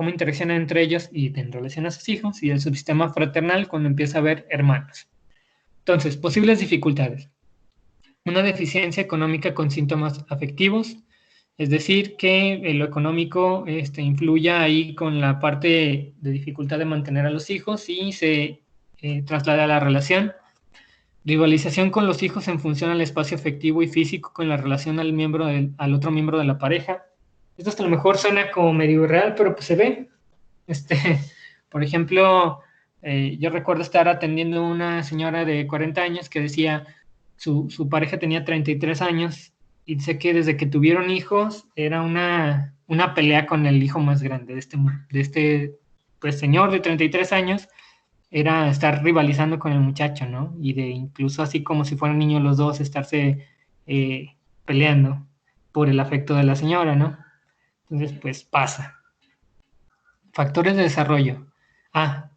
interaccionan entre ellos y en relación a sus hijos, y el subsistema fraternal cuando empieza a haber hermanos. Entonces, posibles dificultades. Una deficiencia económica con síntomas afectivos, es decir, que lo económico influya ahí con la parte de dificultad de mantener a los hijos y se traslada a la relación. Rivalización con los hijos en función al espacio afectivo y físico con la relación al otro miembro de la pareja. Esto hasta a lo mejor suena como medio irreal, pero pues se ve. Por ejemplo, yo recuerdo estar atendiendo a una señora de 40 años que decía su pareja tenía 33 años y dice que desde que tuvieron hijos era una pelea con el hijo más grande de este pues, señor de 33 años, era estar rivalizando con el muchacho, ¿no? Y de incluso así como si fueran niños los dos, estarse peleando por el afecto de la señora, ¿no? Entonces, pues pasa. Factores de desarrollo.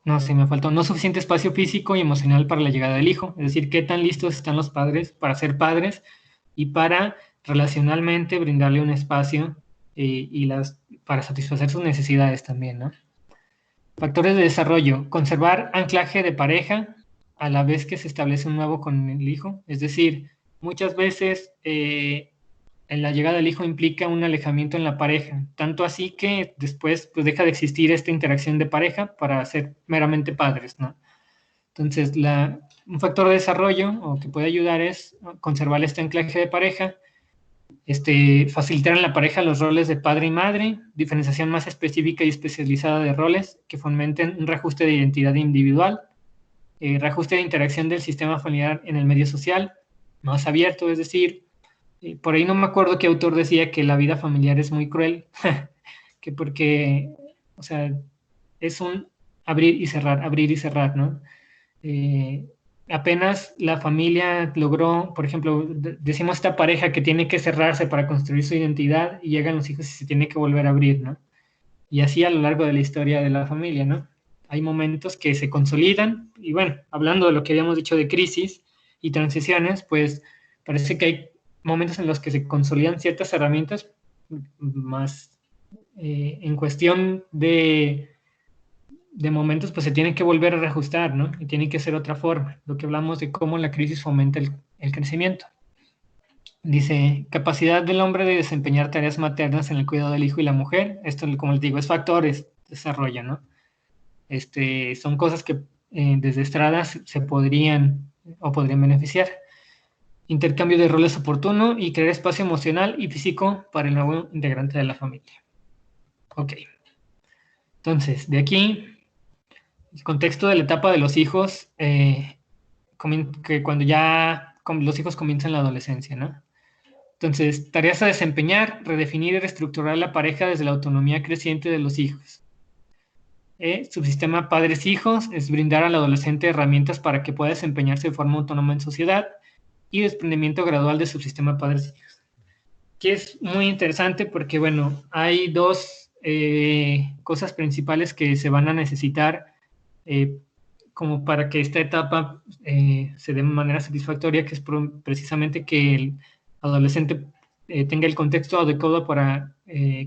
No, se me faltó. No suficiente espacio físico y emocional para la llegada del hijo. Es decir, qué tan listos están los padres para ser padres y para relacionalmente brindarle un espacio para satisfacer sus necesidades también, ¿no? Factores de desarrollo. Conservar anclaje de pareja a la vez que se establece un nuevo con el hijo. Es decir, muchas veces en la llegada del hijo implica un alejamiento en la pareja, tanto así que después pues, deja de existir esta interacción de pareja para ser meramente padres, ¿no? Entonces, un factor de desarrollo o que puede ayudar es conservar este anclaje de pareja, facilitar en la pareja los roles de padre y madre, diferenciación más específica y especializada de roles que fomenten un reajuste de identidad individual, reajuste de interacción del sistema familiar en el medio social, más abierto, es decir, por ahí no me acuerdo qué autor decía que la vida familiar es muy cruel, que porque, o sea, es un abrir y cerrar, ¿no? Apenas la familia logró, por ejemplo, decimos esta pareja que tiene que cerrarse para construir su identidad y llegan los hijos y se tiene que volver a abrir, ¿no? Y así a lo largo de la historia de la familia, ¿no? Hay momentos que se consolidan y bueno, hablando de lo que habíamos dicho de crisis y transiciones, pues parece que hay momentos en los que se consolidan ciertas herramientas más en cuestión de momentos, pues se tienen que volver a reajustar, ¿no? Y tiene que ser otra forma. Lo que hablamos de cómo la crisis fomenta el crecimiento. Dice, capacidad del hombre de desempeñar tareas maternas en el cuidado del hijo y la mujer. Esto, como les digo, es factores de desarrollo, ¿no? Son cosas que desde estradas se podrían beneficiar. Intercambio de roles oportuno y crear espacio emocional y físico para el nuevo integrante de la familia. Ok. Entonces, de aquí, el contexto de la etapa de los hijos, que cuando ya los hijos comienzan la adolescencia, ¿no? Entonces, tareas a desempeñar, redefinir y reestructurar la pareja desde la autonomía creciente de los hijos. Subsistema padres-hijos es brindar al adolescente herramientas para que pueda desempeñarse de forma autónoma en sociedad y desprendimiento gradual de subsistema padres-hijos. Que es muy interesante porque, bueno, hay dos cosas principales que se van a necesitar como para que esta etapa se dé de manera satisfactoria, que es precisamente que el adolescente tenga el contexto adecuado para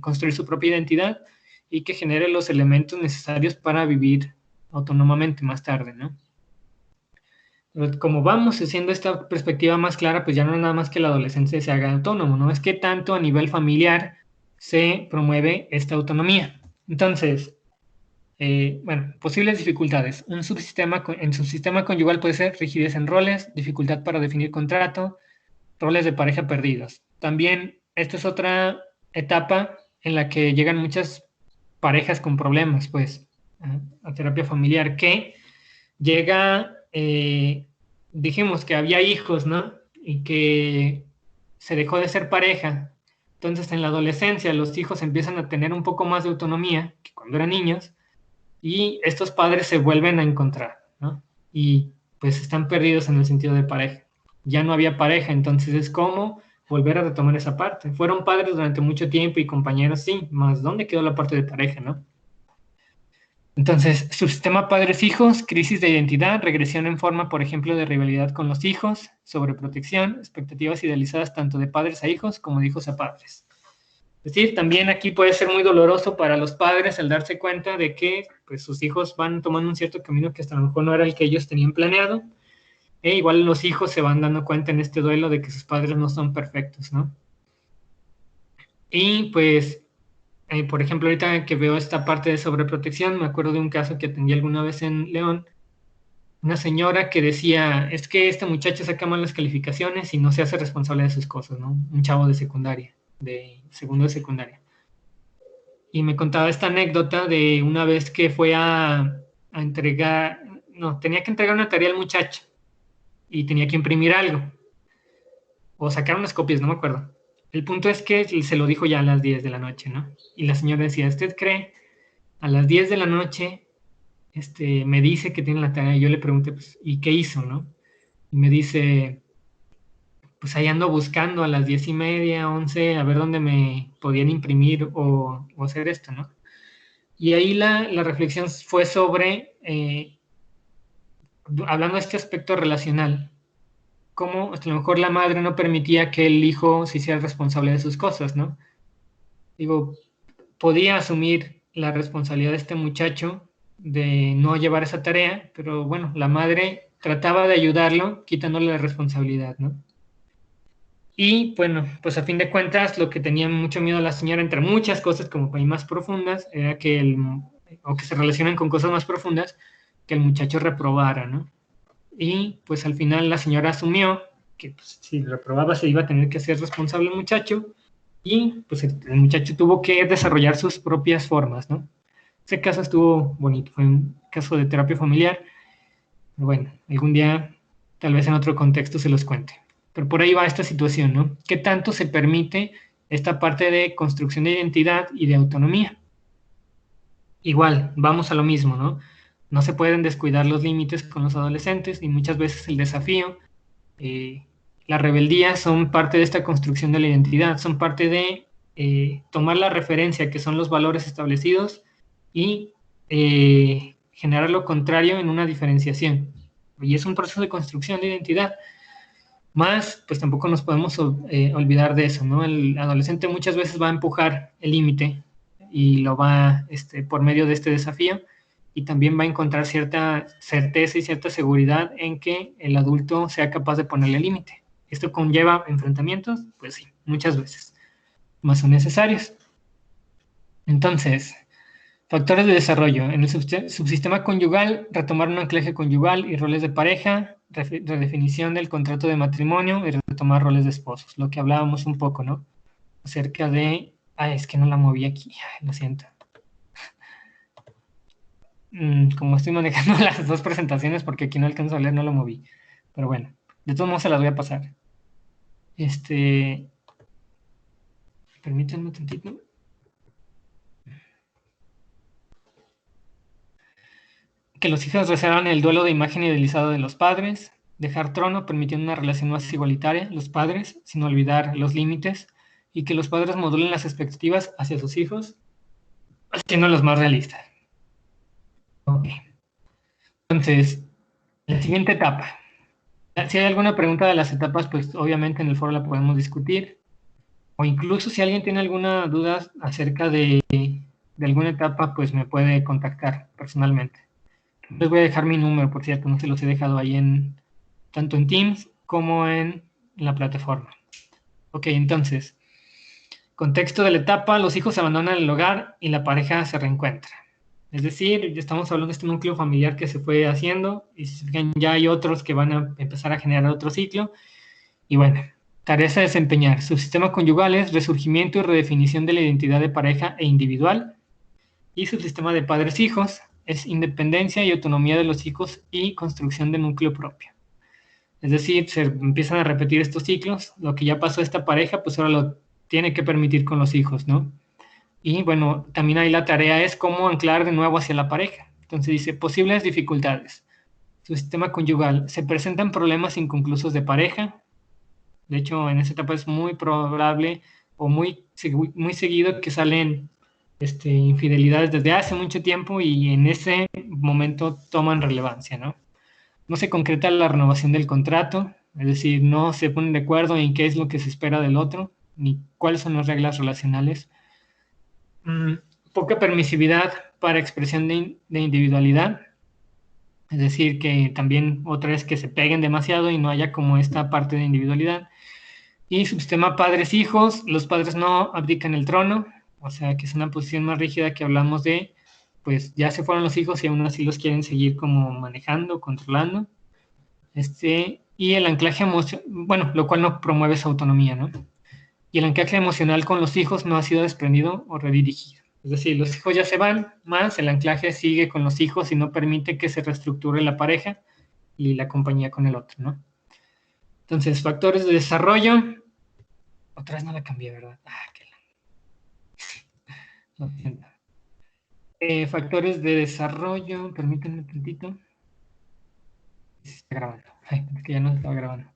construir su propia identidad y que genere los elementos necesarios para vivir autónomamente más tarde, ¿no? Como vamos haciendo esta perspectiva más clara, pues ya no es nada más que el adolescente se haga autónomo, ¿no? Es que tanto a nivel familiar se promueve esta autonomía. Entonces, Bueno, posibles dificultades. En su sistema conyugal puede ser rigidez en roles, dificultad para definir contrato, roles de pareja perdidos. También, esto es otra etapa en la que llegan muchas parejas con problemas, pues, a terapia familiar, que llega, dijimos que había hijos, ¿no? Y que se dejó de ser pareja. Entonces, en la adolescencia, los hijos empiezan a tener un poco más de autonomía que cuando eran niños, y estos padres se vuelven a encontrar, ¿no? Y pues están perdidos en el sentido de pareja. Ya no había pareja, entonces es como volver a retomar esa parte. Fueron padres durante mucho tiempo y compañeros, sí, más ¿dónde quedó la parte de pareja, no? Entonces, subsistema padres-hijos, crisis de identidad, regresión en forma, por ejemplo, de rivalidad con los hijos, sobreprotección, expectativas idealizadas tanto de padres a hijos como de hijos a padres. Es decir, también aquí puede ser muy doloroso para los padres el darse cuenta de que pues, sus hijos van tomando un cierto camino que hasta a lo mejor no era el que ellos tenían planeado. E igual los hijos se van dando cuenta en este duelo de que sus padres no son perfectos, ¿no? Y pues, por ejemplo, ahorita que veo esta parte de sobreprotección, me acuerdo de un caso que atendí alguna vez en León, una señora que decía, es que este muchacho saca malas calificaciones y no se hace responsable de sus cosas, ¿no? Un chavo de secundaria, de segundo de secundaria. Y me contaba esta anécdota de una vez que fue a entregar, no, tenía que entregar una tarea al muchacho y tenía que imprimir algo o sacar unas copias, no me acuerdo. El punto es que se lo dijo ya a las 10 de la noche, ¿no? Y la señora decía, ¿usted cree? A las 10 de la noche me dice que tiene la tarea y yo le pregunté, pues, ¿y qué hizo, no? Y me dice, pues ahí ando buscando a las 10:30, 11, a ver dónde me podían imprimir o hacer esto, ¿no? Y ahí la reflexión fue sobre, hablando de este aspecto relacional, cómo a lo mejor la madre no permitía que el hijo se hiciera responsable de sus cosas, ¿no? Digo, podía asumir la responsabilidad de este muchacho de no llevar esa tarea, pero bueno, la madre trataba de ayudarlo quitándole la responsabilidad, ¿no? Y bueno, pues a fin de cuentas, lo que tenía mucho miedo la señora, entre muchas cosas como hay más profundas, era o que se relacionan con cosas más profundas, que el muchacho reprobara, ¿no? Y pues al final la señora asumió que pues, si reprobaba se iba a tener que hacer responsable el muchacho, y pues el muchacho tuvo que desarrollar sus propias formas, ¿no? Ese caso estuvo bonito, fue un caso de terapia familiar. Pero bueno, algún día, tal vez en otro contexto se los cuente. Pero por ahí va esta situación, ¿no? ¿Qué tanto se permite esta parte de construcción de identidad y de autonomía? Igual, vamos a lo mismo, ¿no? No se pueden descuidar los límites con los adolescentes y muchas veces el desafío, eh, la rebeldía son parte de esta construcción de la identidad, son parte de tomar la referencia que son los valores establecidos y generar lo contrario en una diferenciación. Y es un proceso de construcción de identidad. Más, pues tampoco nos podemos olvidar de eso, ¿no? El adolescente muchas veces va a empujar el límite y lo va por medio de este desafío, y también va a encontrar cierta certeza y cierta seguridad en que el adulto sea capaz de ponerle límite. ¿Esto conlleva enfrentamientos? Pues sí, muchas veces, más son necesarios. Entonces, factores de desarrollo. En el subsistema conyugal, retomar un anclaje conyugal y roles de pareja, redefinición del contrato de matrimonio y retomar roles de esposos. Lo que hablábamos un poco, ¿no? Acerca de... Ay, es que no la moví aquí, ay, lo siento. Como estoy manejando las dos presentaciones, porque aquí no alcanzo a leer, no lo moví. Pero bueno, de todos modos se las voy a pasar. Permítanme un tantito. Que los hijos reservan el duelo de imagen idealizada de los padres, dejar trono permitiendo una relación más igualitaria, los padres, sin olvidar los límites, y que los padres modulen las expectativas hacia sus hijos, haciéndolos más realistas. Ok. Entonces, la siguiente etapa. Si hay alguna pregunta de las etapas, pues obviamente en el foro la podemos discutir, o incluso si alguien tiene alguna duda acerca de alguna etapa, pues me puede contactar personalmente. Les voy a dejar mi número, por cierto, no se los he dejado ahí tanto en Teams como en la plataforma. Ok, entonces, contexto de la etapa: los hijos abandonan el hogar y la pareja se reencuentra. Es decir, estamos hablando de este núcleo familiar que se fue haciendo y ya hay otros que van a empezar a generar otro ciclo. Y bueno, tareas a desempeñar. Subsistema conyugal es resurgimiento y redefinición de la identidad de pareja e individual. Y subsistema de padres-hijos es independencia y autonomía de los hijos y construcción de núcleo propio. Es decir, se empiezan a repetir estos ciclos. Lo que ya pasó esta pareja, pues ahora lo tiene que permitir con los hijos, ¿no? Y bueno, también ahí la tarea es cómo anclar de nuevo hacia la pareja. Entonces dice, posibles dificultades. Su sistema conyugal. Se presentan problemas inconclusos de pareja. De hecho, en esa etapa es muy probable o muy seguido que salen infidelidades desde hace mucho tiempo y en ese momento toman relevancia, ¿no? No se concreta la renovación del contrato, es decir, no se ponen de acuerdo en qué es lo que se espera del otro, ni cuáles son las reglas relacionales. Poca permisividad para expresión de individualidad, es decir, que también otra vez que se peguen demasiado y no haya como esta parte de individualidad. Y subsistema padres-hijos, los padres no abdican el trono, o sea que es una posición más rígida que hablamos de, pues ya se fueron los hijos y aún así los quieren seguir como manejando, controlando. Y el anclaje emocional, bueno, lo cual no promueve su autonomía, ¿no? Y el anclaje emocional con los hijos no ha sido desprendido o redirigido. Es decir, los hijos ya se van, más el anclaje sigue con los hijos y no permite que se reestructure la pareja y la compañía con el otro, ¿no? Entonces, factores de desarrollo. Otra vez no la cambié, ¿verdad? Lo siento. Factores de desarrollo, permítanme un tantito. Está grabando. Es que ya no estaba grabando.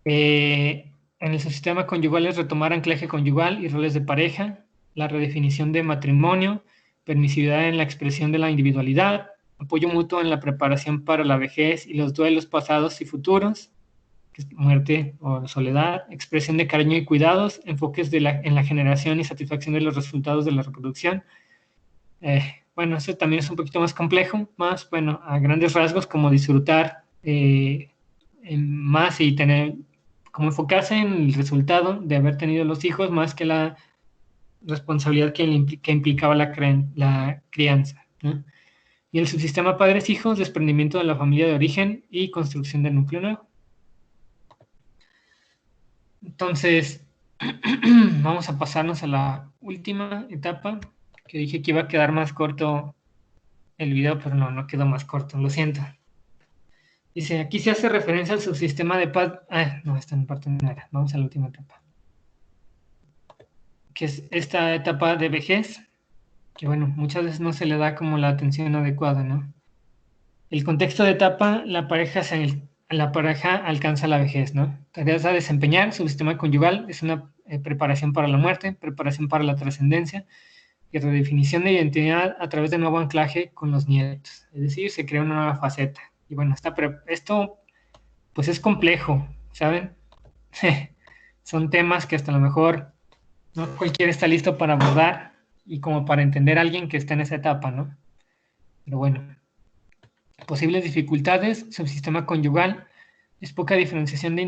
En el sistema conyugal es retomar anclaje conyugal y roles de pareja, la redefinición de matrimonio, permisividad en la expresión de la individualidad, apoyo mutuo en la preparación para la vejez y los duelos pasados y futuros, que es muerte o soledad, expresión de cariño y cuidados, enfoques en la generación y satisfacción de los resultados de la reproducción. Bueno, eso también es un poquito más complejo, más, bueno, a grandes rasgos, como disfrutar más y tener, como enfocarse en el resultado de haber tenido los hijos más que la responsabilidad que implicaba la crianza, ¿no? Y el subsistema padres-hijos, desprendimiento de la familia de origen y construcción del núcleo nuevo. Entonces, vamos a pasarnos a la última etapa, que dije que iba a quedar más corto el video, pero no quedó más corto, lo siento. Dice, aquí se hace referencia al subsistema de paz. No, esta en parte no era. Vamos a la última etapa. Que es esta etapa de vejez, que bueno, muchas veces no se le da como la atención adecuada, ¿no? El contexto de etapa, la pareja alcanza la vejez, ¿no? Tareas a desempeñar, subsistema conyugal, es una preparación para la muerte, preparación para la trascendencia y redefinición de identidad a través de nuevo anclaje con los nietos. Es decir, se crea una nueva faceta. Y bueno, esto pues es complejo, ¿saben? Son temas que hasta a lo mejor no cualquiera está listo para abordar y como para entender a alguien que está en esa etapa, ¿no? Pero bueno, posibles dificultades, subsistema conyugal, es poca diferenciación de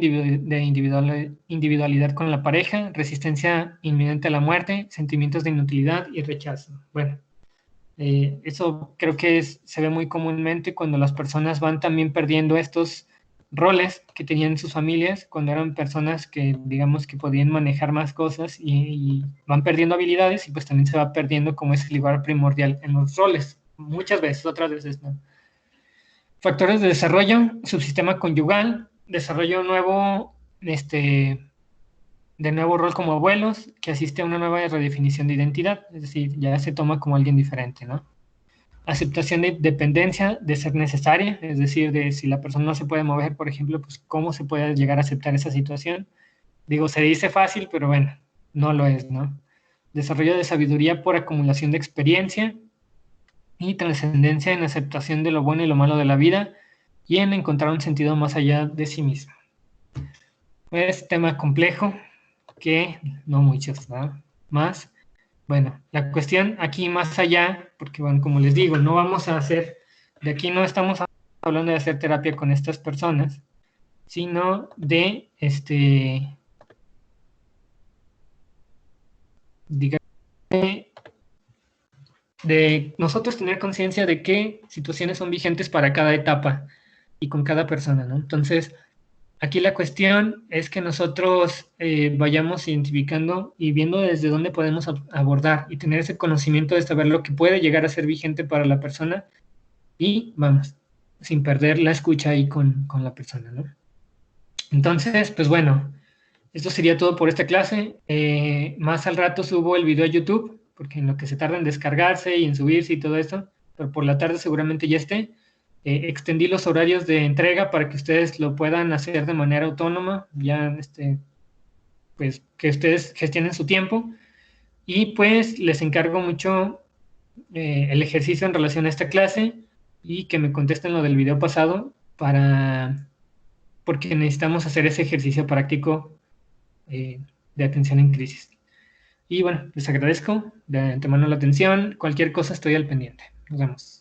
individualidad con la pareja, resistencia inminente a la muerte, sentimientos de inutilidad y rechazo. Bueno, eso creo que se ve muy comúnmente cuando las personas van también perdiendo estos roles que tenían en sus familias, cuando eran personas que digamos que podían manejar más cosas y van perdiendo habilidades y pues también se va perdiendo como ese lugar primordial en los roles, muchas veces, otras veces no. Factores de desarrollo, subsistema conyugal, desarrollo nuevo, de nuevo rol como abuelos, que asiste a una nueva redefinición de identidad, es decir, ya se toma como alguien diferente, ¿no? Aceptación de dependencia de ser necesaria, es decir, de si la persona no se puede mover, por ejemplo, pues cómo se puede llegar a aceptar esa situación. Digo, se dice fácil, pero bueno, no lo es, ¿no? Desarrollo de sabiduría por acumulación de experiencia y trascendencia en aceptación de lo bueno y lo malo de la vida y en encontrar un sentido más allá de sí mismo. Es tema complejo que no muchos, ¿no? Más. Bueno, la cuestión aquí más allá, porque bueno, como les digo, no vamos a hacer, de aquí no estamos hablando de hacer terapia con estas personas, sino de, digamos, de nosotros tener conciencia de qué situaciones son vigentes para cada etapa y con cada persona, ¿no? Entonces, aquí la cuestión es que nosotros vayamos identificando y viendo desde dónde podemos abordar y tener ese conocimiento de saber lo que puede llegar a ser vigente para la persona y vamos, sin perder la escucha ahí con la persona, ¿no? Entonces, pues bueno, esto sería todo por esta clase. Más al rato subo el video a YouTube, porque en lo que se tarda en descargarse y en subirse y todo esto, pero por la tarde seguramente ya esté. Extendí los horarios de entrega para que ustedes lo puedan hacer de manera autónoma, ya pues que ustedes gestionen su tiempo y pues les encargo mucho el ejercicio en relación a esta clase y que me contesten lo del video pasado porque necesitamos hacer ese ejercicio práctico de atención en crisis. Y bueno, les agradezco de antemano la atención. Cualquier cosa estoy al pendiente. Nos vemos.